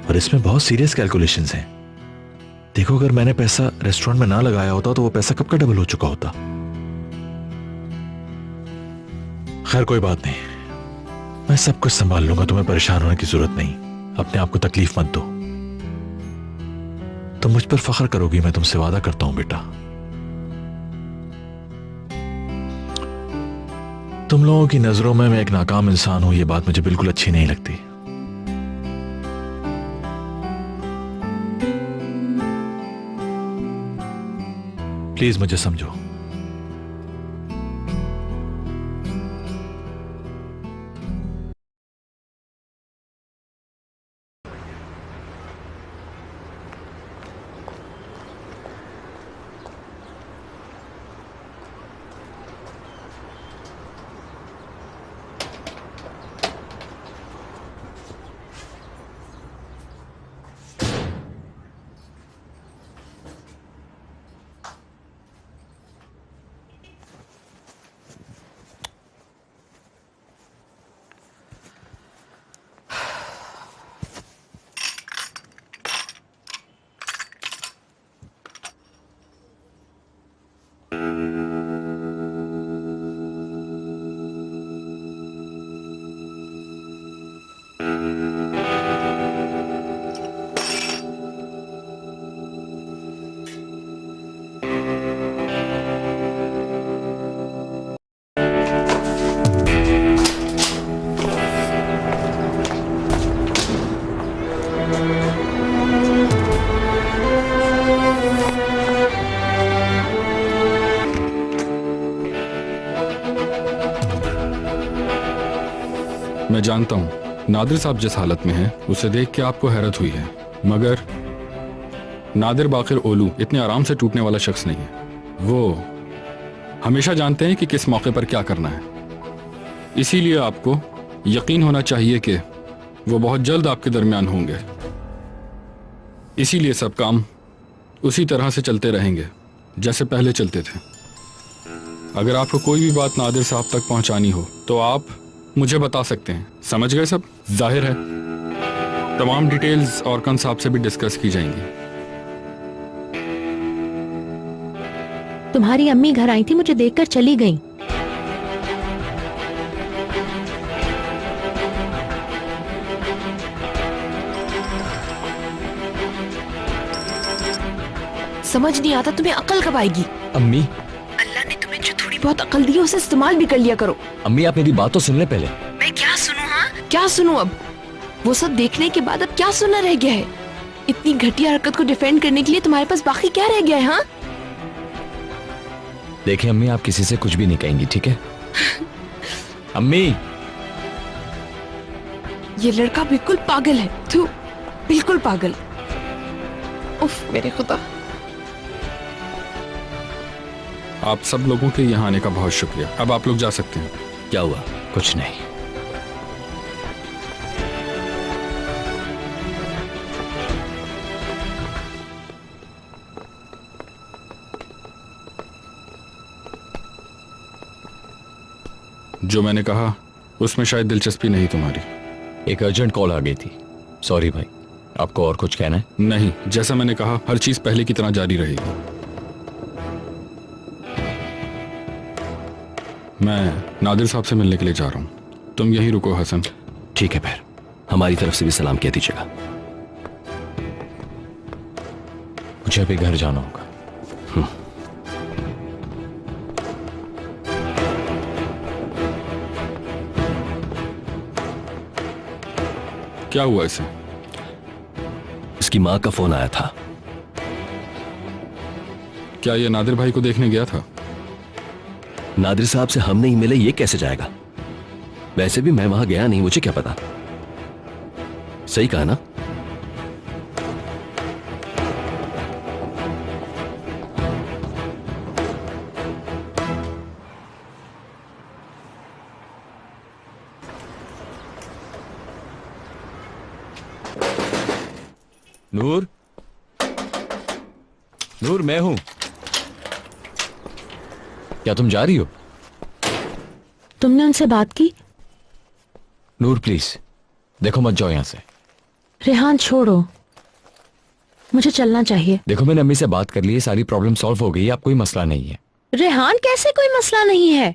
और इसमें बहुत सीरियस कैलकुलेशंस हैं। देखो, अगर मैंने पैसा रेस्टोरेंट में ना लगाया होता तो वो पैसा कब का डबल हो चुका होता। खैर कोई बात नहीं, मैं सब कुछ संभाल लूंगा। तुम्हें परेशान होने की जरूरत नहीं। अपने आप को तकलीफ मत दो। तुम मुझ पर फख्र करोगी, मैं तुमसे वादा करता हूं बेटा। तुम लोगों की नजरों में मैं एक नाकाम इंसान हूं, ये बात मुझे बिल्कुल अच्छी नहीं लगती। प्लीज मुझे समझो। मैं जानता हूं नादिर साहब जिस हालत में हैं उसे देख के आपको हैरत हुई है, मगर नादिर बाकिर ओलू इतने आराम से टूटने वाला शख्स नहीं है। वो हमेशा जानते हैं कि किस मौके पर क्या करना है। इसीलिए आपको यकीन होना चाहिए कि वो बहुत जल्द आपके दरमियान होंगे। इसीलिए सब काम उसी तरह से चलते रहेंगे जैसे पहले चलते थे। अगर आपको कोई भी बात नादिर साहब तक पहुंचानी हो तो आप मुझे बता सकते हैं। समझ गए सब? जाहिर है तमाम डिटेल्स ऑर्कन साहब से भी डिस्कस की जाएंगी। तुम्हारी अम्मी घर आई थी, मुझे देखकर चली गई। समझ नहीं आता तुम्हें अकल कब आएगी? अम्मी, अल्लाह ने तुम्हें जो थोड़ी बहुत अकल दी है उसे इस्तेमाल भी कर लिया करो। अम्मी आप मेरी बात तो सुन ले पहले। मैं क्या सुनूं? हाँ क्या सुनूं? अब वो सब देखने के बाद अब क्या सुनना रह गया है? इतनी घटिया हरकत को डिफेंड करने के लिए तुम्हारे पास बाकी क्या रह गया है? हाँ देखिए अम्मी, आप किसी से कुछ भी नहीं कहेंगी, ठीक है? अम्मी, ये लड़का बिल्कुल पागल है। तू बिल्कुल पागल। उफ मेरे खुदा। आप सब लोगों के यहाँ आने का बहुत शुक्रिया। अब आप लोग जा सकते हैं। क्या हुआ? कुछ नहीं। जो मैंने कहा उसमें शायद दिलचस्पी नहीं तुम्हारी। एक अर्जेंट कॉल आ गई थी। सॉरी भाई, आपको और कुछ कहना है? नहीं, जैसा मैंने कहा हर चीज पहले की तरह जारी रहेगी। मैं नादिर साहब से मिलने के लिए जा रहा हूं। तुम यहीं रुको हसन। ठीक है फिर, हमारी तरफ से भी सलाम कह दीजिएगा। मुझे अभी घर जाना होगा। क्या हुआ इसे? इसकी मां का फोन आया था। क्या ये नादिर भाई को देखने गया था? नादिर साहब से हम नहीं मिले, ये कैसे जाएगा? वैसे भी मैं वहां गया नहीं, मुझे क्या पता। सही कहा ना? नूर, नूर मैं हूं। क्या तुम जा रही हो? तुमने उनसे बात की? नूर प्लीज देखो, मत जाओ यहां से। रेहान छोड़ो, मुझे चलना चाहिए। देखो मैंने अम्मी से बात कर ली है, सारी प्रॉब्लम सॉल्व हो गई है, अब कोई मसला नहीं है। रेहान कैसे कोई मसला नहीं है?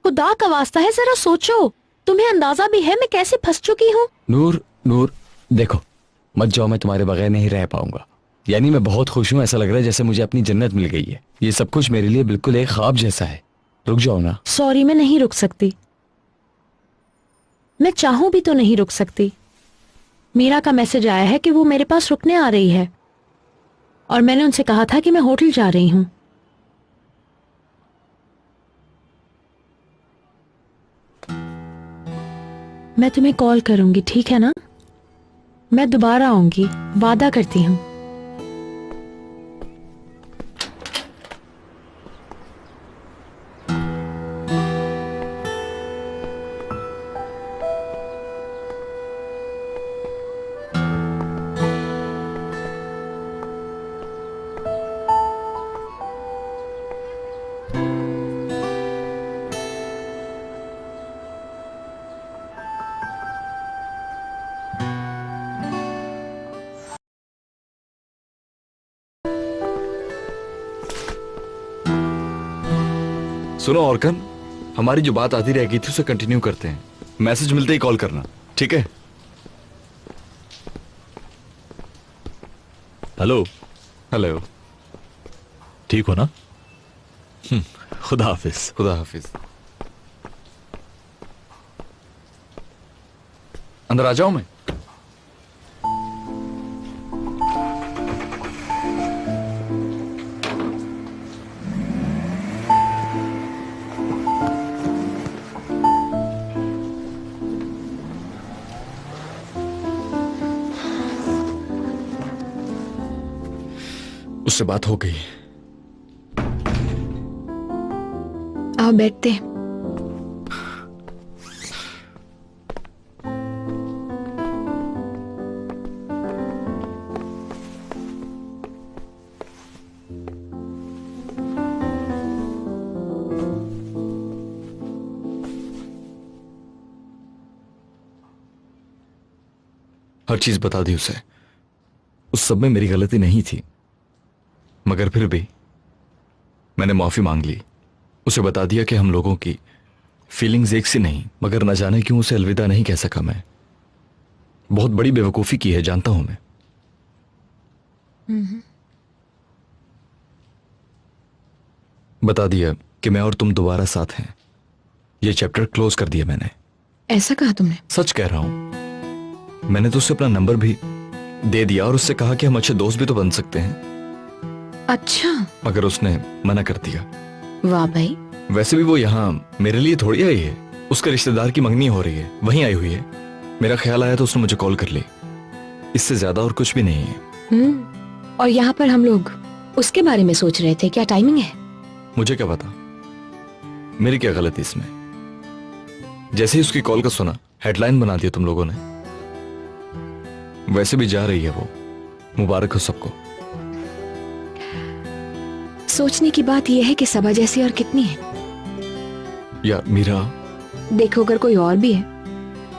खुदा का वास्ता है जरा सोचो। तुम्हें अंदाजा भी है मैं कैसे फंस चुकी हूँ? नूर, नूर देखो मत जाओ, मैं तुम्हारे बगैर नहीं रह पाऊंगा। यानी मैं बहुत खुश हूँ, ऐसा लग रहा है जैसे मुझे अपनी जन्नत मिल गई है। ये सब कुछ मेरे लिए बिल्कुल एक ख्वाब जैसा है। रुक जाओ ना। सॉरी, मैं नहीं रुक सकती। मैं चाहूं भी तो नहीं रुक सकती। मीरा का मैसेज आया है कि वो मेरे पास रुकने आ रही है और मैंने उनसे कहा था कि मैं होटल जा रही हूं। मैं तुम्हें कॉल करूंगी, ठीक है ना? मैं दोबारा आऊंगी, वादा करती हूं। सुनो औरकन, हमारी जो बात आती रह गई थी उसे कंटिन्यू करते हैं। मैसेज मिलते ही कॉल करना, ठीक है? हेलो। हेलो। ठीक हो ना? खुदा हाफिज। खुदा हाफिज। अंदर आ जाऊं मैं? उससे बात हो गई। आओ बैठते हैं। हर चीज बता दी उसे। उस सब में मेरी गलती नहीं थी, मगर फिर भी मैंने माफी मांग ली। उसे बता दिया कि हम लोगों की फीलिंग्स एक सी नहीं, मगर न जाने क्यों उसे अलविदा नहीं कह सका मैं। बहुत बड़ी बेवकूफी की है, जानता हूं मैं। बता दिया कि मैं और तुम दोबारा साथ हैं। ये चैप्टर क्लोज कर दिया मैंने। ऐसा कहा तुमने? सच कह रहा हूं। मैंने तो उसे अपना नंबर भी दे दिया और उससे कहा कि हम अच्छे दोस्त भी तो बन सकते हैं। अच्छा। मगर उसने मना कर दिया। वाह भाई। वैसे भी वो यहाँ मेरे लिए थोड़ी आई है, उसके रिश्तेदार की मंगनी हो रही है, वहीं आई हुई है। मेरा ख्याल आया तो उसने मुझे कॉल कर ली, इससे ज्यादा और कुछ भी नहीं है। और यहाँ पर हम लोग उसके बारे में सोच रहे थे, क्या टाइमिंग है? मुझे क्या पता, मेरी क्या गलती इसमें। जैसे ही उसकी कॉल का सुना, हेडलाइन बना दिया तुम लोगों ने। वैसे भी जा रही है वो, मुबारक हो सबको। सोचने की बात यह है कि सबा जैसी और कितनी है। या मीरा, देखो अगर कोई और भी है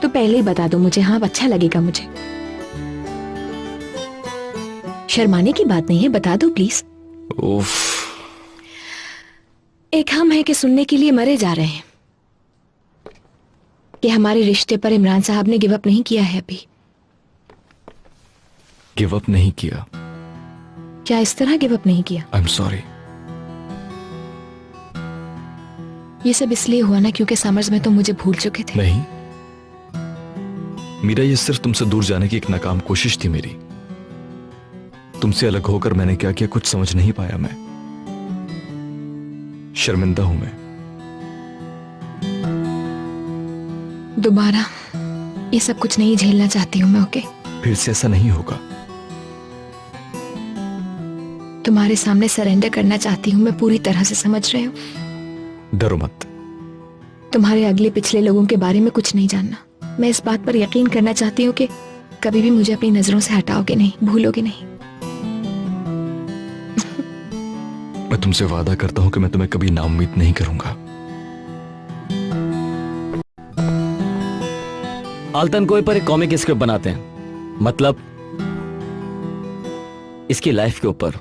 तो पहले ही बता दो मुझे। हाँ, अच्छा लगेगा मुझे। शर्माने की बात नहीं है, बता दो प्लीज। उफ। एक हम है कि सुनने के लिए मरे जा रहे हैं कि हमारे रिश्ते पर इमरान साहब ने गिव अप नहीं किया है अभी। गिव अप नहीं किया? क्या इस तरह गिव अप नहीं किया? I am sorry. ये सब इसलिए हुआ ना क्योंकि समर्स में तो मुझे भूल चुके थे। नहीं मीरा, ये सिर्फ तुमसे दूर जाने की एक नाकाम कोशिश थी मेरी। तुमसे अलग होकर मैंने क्या किया कुछ समझ नहीं पाया। मैं शर्मिंदा हूं। मैं दोबारा ये सब कुछ नहीं झेलना चाहती हूं मैं। ओके, फिर से ऐसा नहीं होगा। तुम्हारे सामने सरेंडर करना चाहती हूं मैं पूरी तरह से, समझ रहे हो? डरो मत। तुम्हारे अगले पिछले लोगों के बारे में कुछ नहीं जानना। मैं इस बात पर यकीन करना चाहती हूँ कि कभी भी मुझे अपनी नजरों से हटाओगे नहीं, भूलोगे नहीं। मैं तुमसे वादा करता हूँ कि मैं तुम्हें कभी नाउम्मीद नहीं करूंगा। आल्तन कोई पर एक कॉमिक स्क्रिप्ट बनाते हैं, मतलब इसकी लाइफ के ऊपर।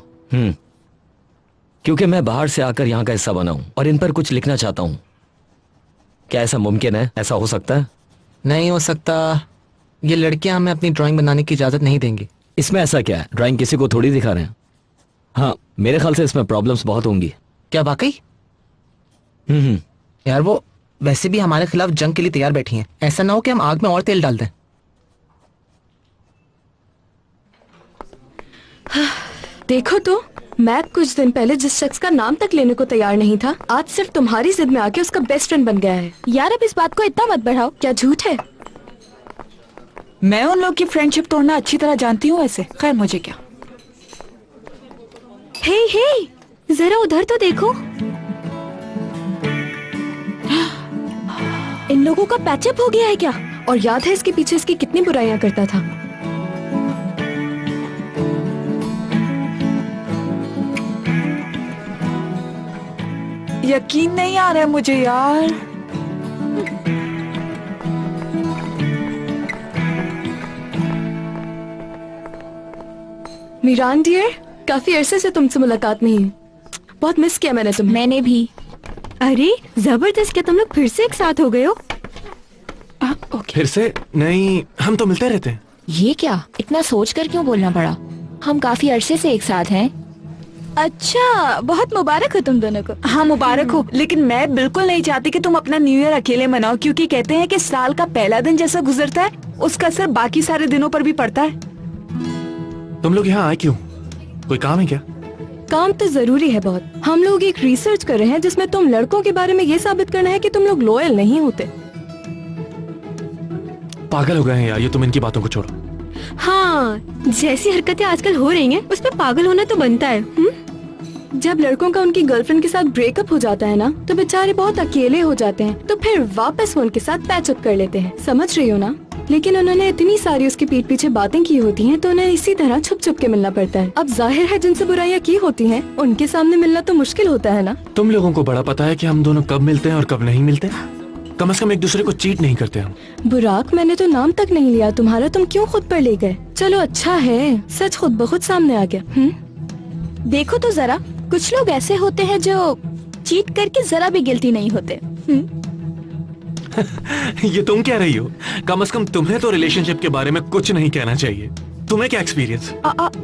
क्योंकि मैं बाहर से आकर यहाँ का हिस्सा बना हूं और इन पर कुछ लिखना चाहता हूं। क्या ऐसा मुमकिन है? ऐसा हो सकता है? नहीं हो सकता। ये लड़कियां हमें अपनी ड्राइंग बनाने की इजाजत नहीं देंगी। इसमें ऐसा क्या है? ड्राइंग किसी को थोड़ी दिखा रहे हैं। हाँ, मेरे ख्याल से इसमें प्रॉब्लम्स बहुत होंगी। क्या वाकई? यार वो वैसे भी हमारे खिलाफ जंग के लिए तैयार बैठी हैं। ऐसा ना हो कि हम आग में और तेल डाल दें। देखो तो, मैं कुछ दिन पहले जिस शख्स का नाम तक लेने को तैयार नहीं था, आज सिर्फ तुम्हारी जिद में आके उसका बेस्ट फ्रेंड बन गया है। यार अब इस बात को इतना मत बढ़ाओ। क्या झूठ है? मैं उन लोग की फ्रेंडशिप तोड़ना अच्छी तरह जानती हूँ ऐसे। खैर मुझे क्या। हे, जरा उधर तो देखो। इन लोगों का पैचअप हो गया है क्या? और याद है इसके पीछे इसकी कितनी बुराइयां करता था। यकीन नहीं आ रहा है मुझे यार। मीरान डियर, काफी अरसे से तुमसे मुलाकात नहीं हुई। बहुत मिस किया मैंने तुम्हें। मैंने भी। अरे जबरदस्त, क्या तुम लोग फिर से एक साथ हो गए हो? फिर से? नहीं, हम तो मिलते रहते हैं। ये क्या, इतना सोचकर क्यों बोलना पड़ा? हम काफी अरसे से एक साथ हैं। अच्छा, बहुत मुबारक हो तुम दोनों को। हाँ मुबारक हो, लेकिन मैं बिल्कुल नहीं चाहती कि तुम अपना न्यू ईयर अकेले मनाओ, क्योंकि कहते हैं कि साल का पहला दिन जैसा गुजरता है उसका असर बाकी सारे दिनों पर भी पड़ता है। तुम लोग यहाँ आए क्यों? कोई काम है क्या? काम तो जरूरी है बहुत। हम लोग एक रिसर्च कर रहे हैं जिसमें तुम लड़कों के बारे में ये साबित करना है कि तुम लोग लॉयल नहीं होते। पागल हो गए हैं यार, ये तुम इनकी बातों को छोड़ो। हाँ, जैसी हरकतें आजकल हो रही हैं, उस पर पागल होना तो बनता है। जब लड़कों का उनकी गर्लफ्रेंड के साथ ब्रेकअप हो जाता है ना, तो बेचारे बहुत अकेले हो जाते हैं, तो फिर वापस वो उनके साथ पैचअप कर लेते हैं। समझ रही हो ना? लेकिन उन्होंने इतनी सारी उसकी पीठ पीछे बातें की होती हैं, तो उन्हें इसी तरह छुप छुप के मिलना पड़ता है। अब जाहिर है जिनसे बुराइयां की होती हैं, उनके सामने मिलना तो मुश्किल होता है ना। तुम लोगों को बड़ा पता है कि हम दोनों कब मिलते हैं और कब नहीं मिलते। कम से कम एक दूसरे को चीट नहीं करते हम। बुराक, मैंने तो नाम तक नहीं लिया तुम्हारा, तुम क्यों खुद पर ले गए? चलो अच्छा है, सच खुद ब खुद सामने आ गया। देखो तो जरा, कुछ लोग ऐसे होते हैं जो चीट करके जरा भी गिल्टी नहीं होते। ये तुम कह रही हो? कम से कम तुम्हें तो रिलेशनशिप के बारे में कुछ नहीं कहना चाहिए। तुम्हें क्या एक्सपीरियंस?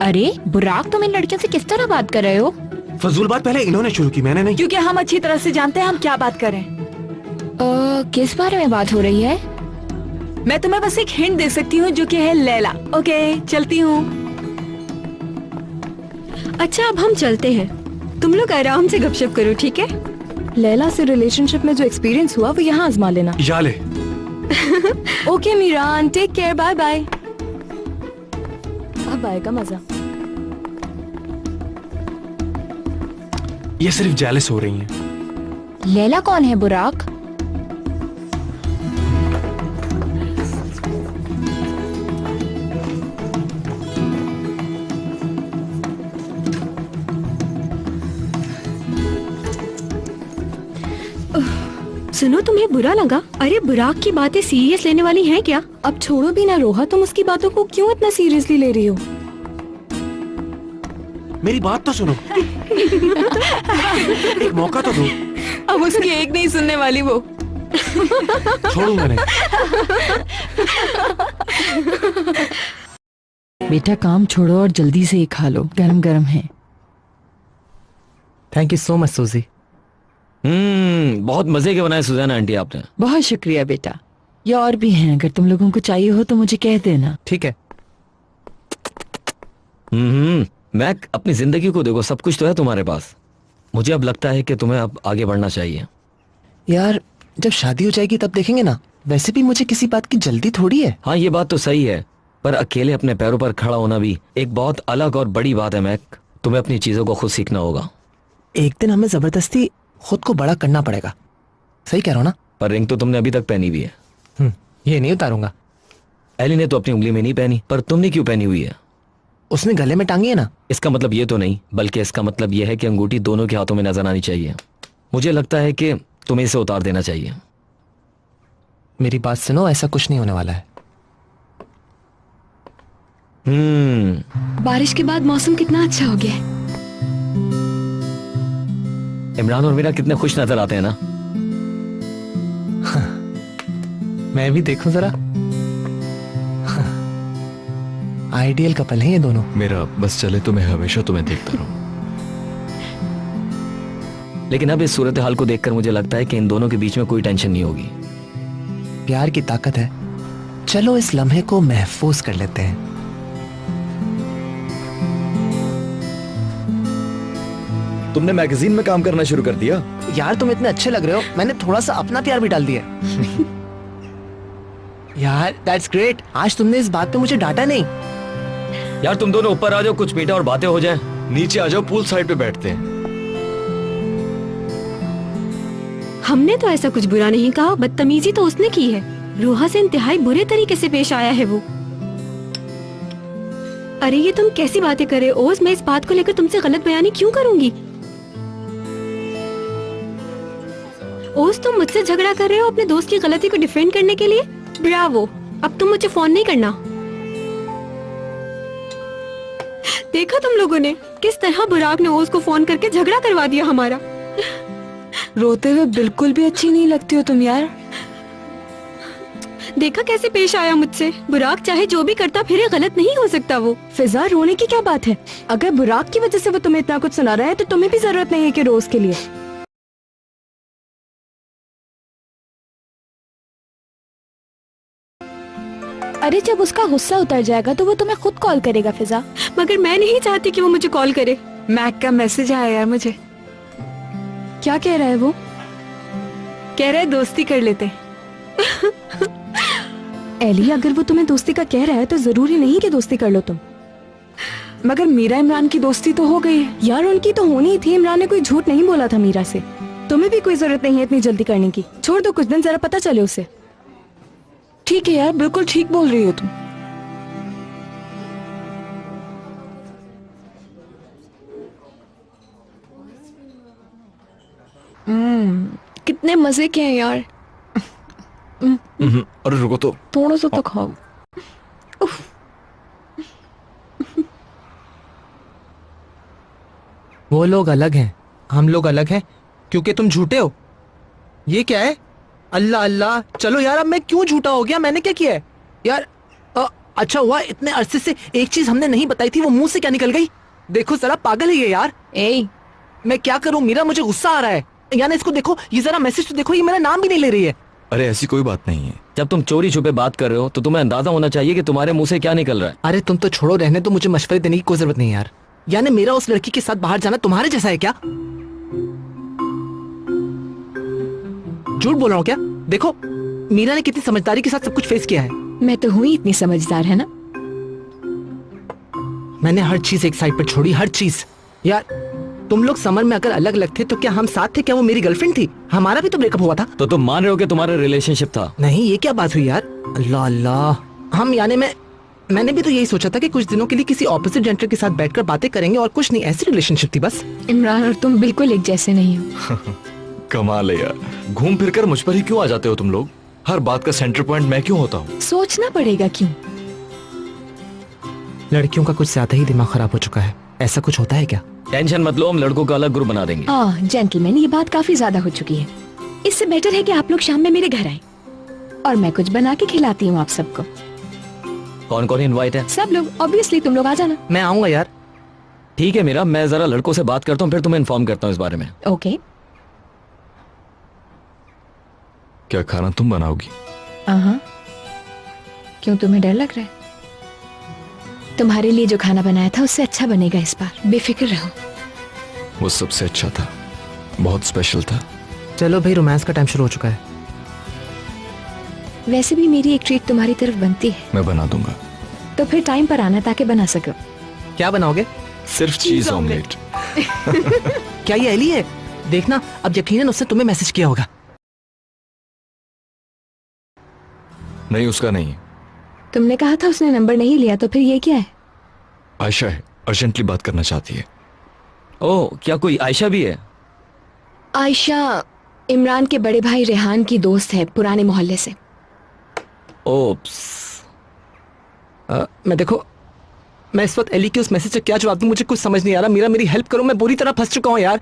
अरे बुराक, तुम इन लड़कियों से किस तरह बात कर रहे हो? फजूल बात पहले इन्होंने शुरू की, मैंने नहीं। क्योंकि हम अच्छी तरह से जानते हैं हम क्या बात कर रहे हैं। किस बारे में बात हो रही है? मैं तुम्हें बस एक हिंट दे सकती हूँ जो कि है लैला। ओके, चलती हूँ। अच्छा, अब हम चलते हैं। तुम लोग आराम से गपशप करो, ठीक है? लैला से रिलेशनशिप में जो एक्सपीरियंस हुआ वो यहाँ आजमा लेना। या ले। Okay Meeran, take care, bye bye. अब आएगा मजा। ये सिर्फ जेलस हो रही हैं। लैला कौन है बुराक? सुनो, तुम्हें बुरा लगा? अरे बुराक की बातें सीरियस लेने वाली हैं क्या? अब छोड़ो भी ना रोहा, तुम उसकी बातों को क्यों इतना सीरियसली ले रही हो? मेरी बात तो सुनो। एक मौका तो दो। अब उसकी एक नहीं सुनने वाली वो। छोड़ूंगा नहीं। बेटा काम छोड़ो और जल्दी से ये खा लो, गरम गरम है। थैंक यू सो मच सूजी। बहुत मजे के बनाए सुजाना आंटी आपने। बहुत शुक्रिया बेटा। ये और भी हैं, अगर तुम लोगों को चाहिए हो तो मुझे कह देना। ठीक है। मैं अपनी जिंदगी को देखो, सब कुछ तो है तुम्हारे पास। मुझे अब लगता है कि तुम्हें अब आगे बढ़ना चाहिए। यार जब शादी हो जाएगी तब देखेंगे ना, वैसे भी मुझे किसी बात की जल्दी थोड़ी है। हाँ ये बात तो सही है, पर अकेले अपने पैरों पर खड़ा होना भी एक बहुत अलग और बड़ी बात है मैक। तुम्हें अपनी चीजों को खुद सीखना होगा। एक दिन हमें जबरदस्ती खुद को बड़ा करना पड़ेगा। सही कह रहा हूँ ना? पर रिंग तो तुमने अभी तक पहनी हुई है। ये नहीं उतारूंगा। एली ने तो अपनी उंगली में नहीं पहनी, पर तुमने क्यों पहनी हुई है? उसने गले में टांगी है ना। इसका मतलब ये तो नहीं, बल्कि इसका मतलब ये है कि अंगूठी दोनों के हाथों में नजर आनी चाहिए। मुझे लगता है कि तुम्हें इसे उतार देना चाहिए। मेरी बात सुनो, ऐसा कुछ नहीं होने वाला है। बारिश के बाद मौसम कितना अच्छा हो गया है। इमरान और मीरा कितने खुश नजर आते हैं ना। मैं भी देखूं जरा। आइडियल कपल हैं ये दोनों। मेरा बस चले तो मैं हमेशा तुम्हें देखता रहूं। लेकिन अब इस सूरत हाल को देखकर मुझे लगता है कि इन दोनों के बीच में कोई टेंशन नहीं होगी। प्यार की ताकत है। चलो इस लम्हे को महफूज कर लेते हैं। तुमने मैगजीन में काम करना शुरू कर दिया? यार तुम इतने अच्छे लग रहे हो, मैंने थोड़ा सा अपना प्यार भी डाल दिया। यार दैट्स ग्रेट। आज तुमने इस बात पे मुझे डांटा नहीं। यार तुम दोनों ऊपर आ जाओ, कुछ मीठा और बातें हो जाए। नीचे आ जाओ, पूल साइड पे बैठते हैं। हमने तो ऐसा कुछ बुरा नहीं कहा, बदतमीजी तो उसने की है। रूहा से इंतहाई बुरे तरीके से पेश आया है वो। अरे ये तुम कैसी बातें कर रहे हो ओज? मैं इस बात को लेकर तुमसे गलत बयानी क्यों करूंगी? ओज तुम मुझसे झगड़ा कर रहे हो अपने दोस्त की गलती को डिफेंड करने के लिए? ब्रावो। अब तुम मुझे फोन नहीं करना। देखा तुम लोगों ने किस तरह बुराक ने ओज को फोन करके झगड़ा करवा दिया हमारा। रोते हुए बिल्कुल भी अच्छी नहीं लगती हो तुम यार। देखा कैसे पेश आया मुझसे। बुराक चाहे जो भी करता फिर गलत नहीं हो सकता वो। फिजा रोने की क्या बात है? अगर बुराक की वजह से वो तुम्हें इतना कुछ सुना रहा है तो तुम्हें भी जरूरत नहीं है कि रोज के लिए। अरे जब उसका गुस्सा उतर जाएगा तो वो तुम्हें खुद कॉल करेगा फिजा। मगर मैं नहीं चाहती कि वो मुझे कॉल करे। मैक का मैसेज आया यार मुझे। क्या कह रहा है वो? कह रहा है दोस्ती कर लेते। एली अगर वो तुम्हें दोस्ती का कह रहा है तो जरूरी नहीं कि दोस्ती कर लो तुम। मगर मीरा इमरान की दोस्ती तो हो गई है यार। उनकी तो होनी ही थी। इमरान ने कोई झूठ नहीं बोला था मीरा से। तुम्हें भी कोई जरूरत नहीं है इतनी जल्दी करने की। छोड़ दो कुछ दिन, जरा पता चले उसे। ठीक है यार, बिल्कुल ठीक बोल रही हो तुम। कितने मजे के हैं यार। अरे रुको तो, थोड़ा सा तो खाओ। वो लोग अलग हैं, हम लोग अलग हैं क्योंकि तुम झूठे हो। ये क्या है? अल्लाह अल्लाह। चलो यार, अब मैं क्यों झूठा हो गया? मैंने क्या किया है यार? अच्छा हुआ इतने अरसे से एक चीज हमने नहीं बताई थी, वो मुंह से क्या निकल गई। देखो जरा, पागल है ये यार। मैं क्या करूं मीरा, मुझे गुस्सा आ रहा है। यानी इसको देखो, ये जरा मैसेज तो देखो, ये मेरा नाम भी नहीं ले रही है। अरे ऐसी कोई बात नहीं है। जब तुम चोरी छुपे बात कर रहे हो तो तुम्हें अंदाजा होना चाहिए कि तुम्हारे मुंह से क्या निकल रहा है। अरे तुम तो छोड़ो, रहने तो। मुझे मशवरे देने की कोई जरूरत नहीं यार। यानी मेरा उस लड़की के साथ बाहर जाना तुम्हारे जैसा है क्या? झूठ बोल रहा हूँ क्या? देखो मीरा ने कितनी समझदारी के साथ सब कुछ फेस किया है। मैं तो हुई इतनी समझदार, है ना? मैंने हर चीज एक साइड पर छोड़ी, हर चीज। यार तुम लोग समर में अगर अलग अलग थे तो क्या हम साथ थे? क्या वो मेरी गर्लफ्रेंड थी? हमारा भी तो ब्रेकअप हुआ था। तो तुम मान रहे हो कि तुम्हारा रिलेशनशिप था? नहीं, ये क्या बात हुई यार? अल्लाह अल्लाह। हम यानी मैंने भी तो यही सोचा था कि कुछ दिनों के लिए किसी ऑपोजिट जेंडर के साथ बैठकर बातें करेंगे और कुछ नहीं, ऐसी रिलेशनशिप थी बस। इमरान और तुम बिल्कुल एक जैसे नहीं हो। कमाल है यार, घूम फिर कर मुझ पर ही क्यों आ जाते हो तुम लोग? हर बात का सेंटर पॉइंट मैं क्यों होता हूँ? सोचना पड़ेगा क्यों? लड़कियों का कुछ ज्यादा ही दिमाग खराब हो चुका है। ऐसा कुछ होता है क्या? टेंशन मत लो, हम लड़कों का अलग ग्रुप बना देंगे। हाँ जेंटलमैन, ये बात काफी ज्यादा हो चुकी है। इससे बेटर है कि आप लोग शाम में मेरे घर आए और मैं कुछ बना के खिलाती हूँ आप सबको। कौन कौन इनवाइट है? सब लोग, ऑब्वियसली तुम लोग आ जाना। मैं आऊंगा यार। ठीक है मीरा, मैं जरा लड़कों से बात करता हूँ, फिर तुम्हें इन्फॉर्म करता हूँ इस बारे में। ओके। क्या खाना तुम बनाओगी? क्यों, तुम्हें डर लग रहा है? तुम्हारे लिए जो खाना बनाया था उससे अच्छा बनेगा इस बार, बेफिक्र रहो। वो सबसे अच्छा था, बहुत स्पेशल था। चलो भाई, रोमांस का टाइम शुरू हो चुका है। वैसे भी मेरी एक ट्रीट तुम्हारी तरफ बनती है। मैं बना दूंगा। तो फिर टाइम पर आना ताकि बना सको। क्या बनाओगे? सिर्फ चीज ऑमलेट। क्या ये एली है? देखना अब यकीनन उसने तुम्हें मैसेज किया होगा। नहीं, उसका नहीं। तुमने कहा था उसने नंबर नहीं लिया, तो फिर ये क्या है? आयशा है, अर्जेंटली बात करना चाहती है। ओह, क्या कोई आयशा भी है? आयशा इमरान के बड़े भाई रेहान की दोस्त है, पुराने मोहल्ले से। ओप्स। मैं इस वक्त एली के उस मैसेज से क्या जवाब दूं? मुझे कुछ समझ नहीं आ रहा। मेरी हेल्प करो, मैं बुरी तरह फंस चुका हूं यार।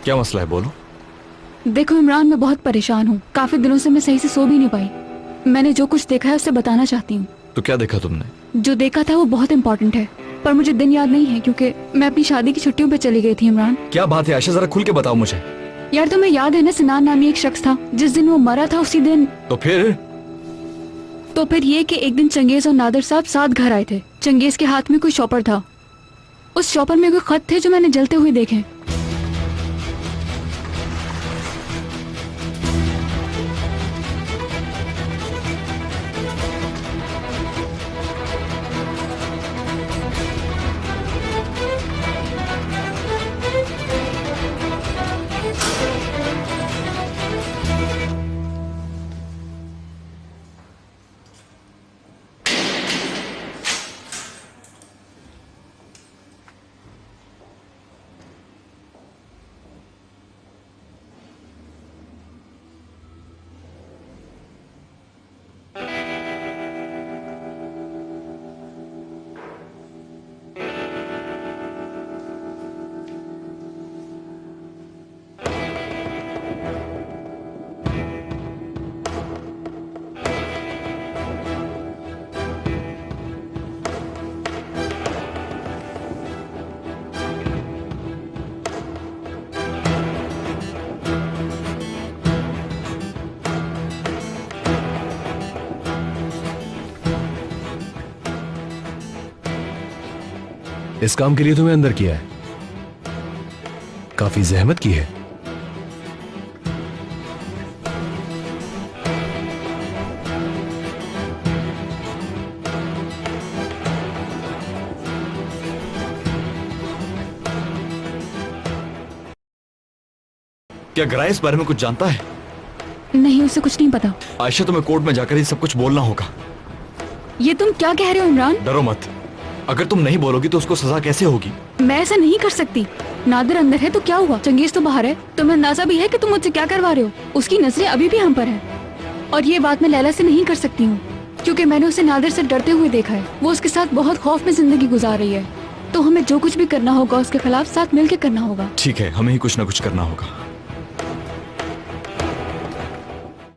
क्या मसला है, बोलो। देखो इमरान, मैं बहुत परेशान हूँ। काफी दिनों से मैं सही से सो भी नहीं पाई। मैंने जो कुछ देखा है उससे बताना चाहती हूँ। तो क्या देखा तुमने? जो देखा था वो बहुत इम्पोर्टेंट है, पर मुझे दिन याद नहीं है क्योंकि मैं अपनी शादी की छुट्टियों पे चली गई थी। इमरान, क्या बात है आयशा, जरा खुल के बताओ मुझे। यार तुम्हें याद है ना, सिनान नामी एक शख्स था, जिस दिन वो मरा था उसी दिन। तो फिर ये कि एक दिन चंगेज और नादिर साहब साथ घर आए थे। चंगेज के हाथ में कोई शॉपर था। उस शॉपर में कोई खत थे जो मैंने जलते हुए देखे। इस काम के लिए तुम्हें अंदर किया है, काफी जहमत की है। क्या ग्राय इस बारे में कुछ जानता है? नहीं, उसे कुछ नहीं पता। आयशा, तुम्हें कोर्ट में जाकर ही सब कुछ बोलना होगा। ये तुम क्या कह रहे हो इमरान? डरो मत, अगर तुम नहीं बोलोगी तो उसको सजा कैसे होगी? मैं ऐसा नहीं कर सकती। नादिर अंदर है तो क्या हुआ, चंगेज तो बाहर है। तुम्हें अंदाजा भी है कि तुम मुझसे क्या करवा रहे हो? उसकी नजरें अभी भी हम पर हैं। और ये बात मैं लैला से नहीं कर सकती हूँ क्योंकि मैंने उसे नादिर से डरते हुए देखा है। वो उसके साथ बहुत खौफ में जिंदगी गुजार रही है। तो हमें जो कुछ भी करना होगा उसके खिलाफ साथ मिलकर करना होगा। ठीक है, हमें ही कुछ ना कुछ करना होगा।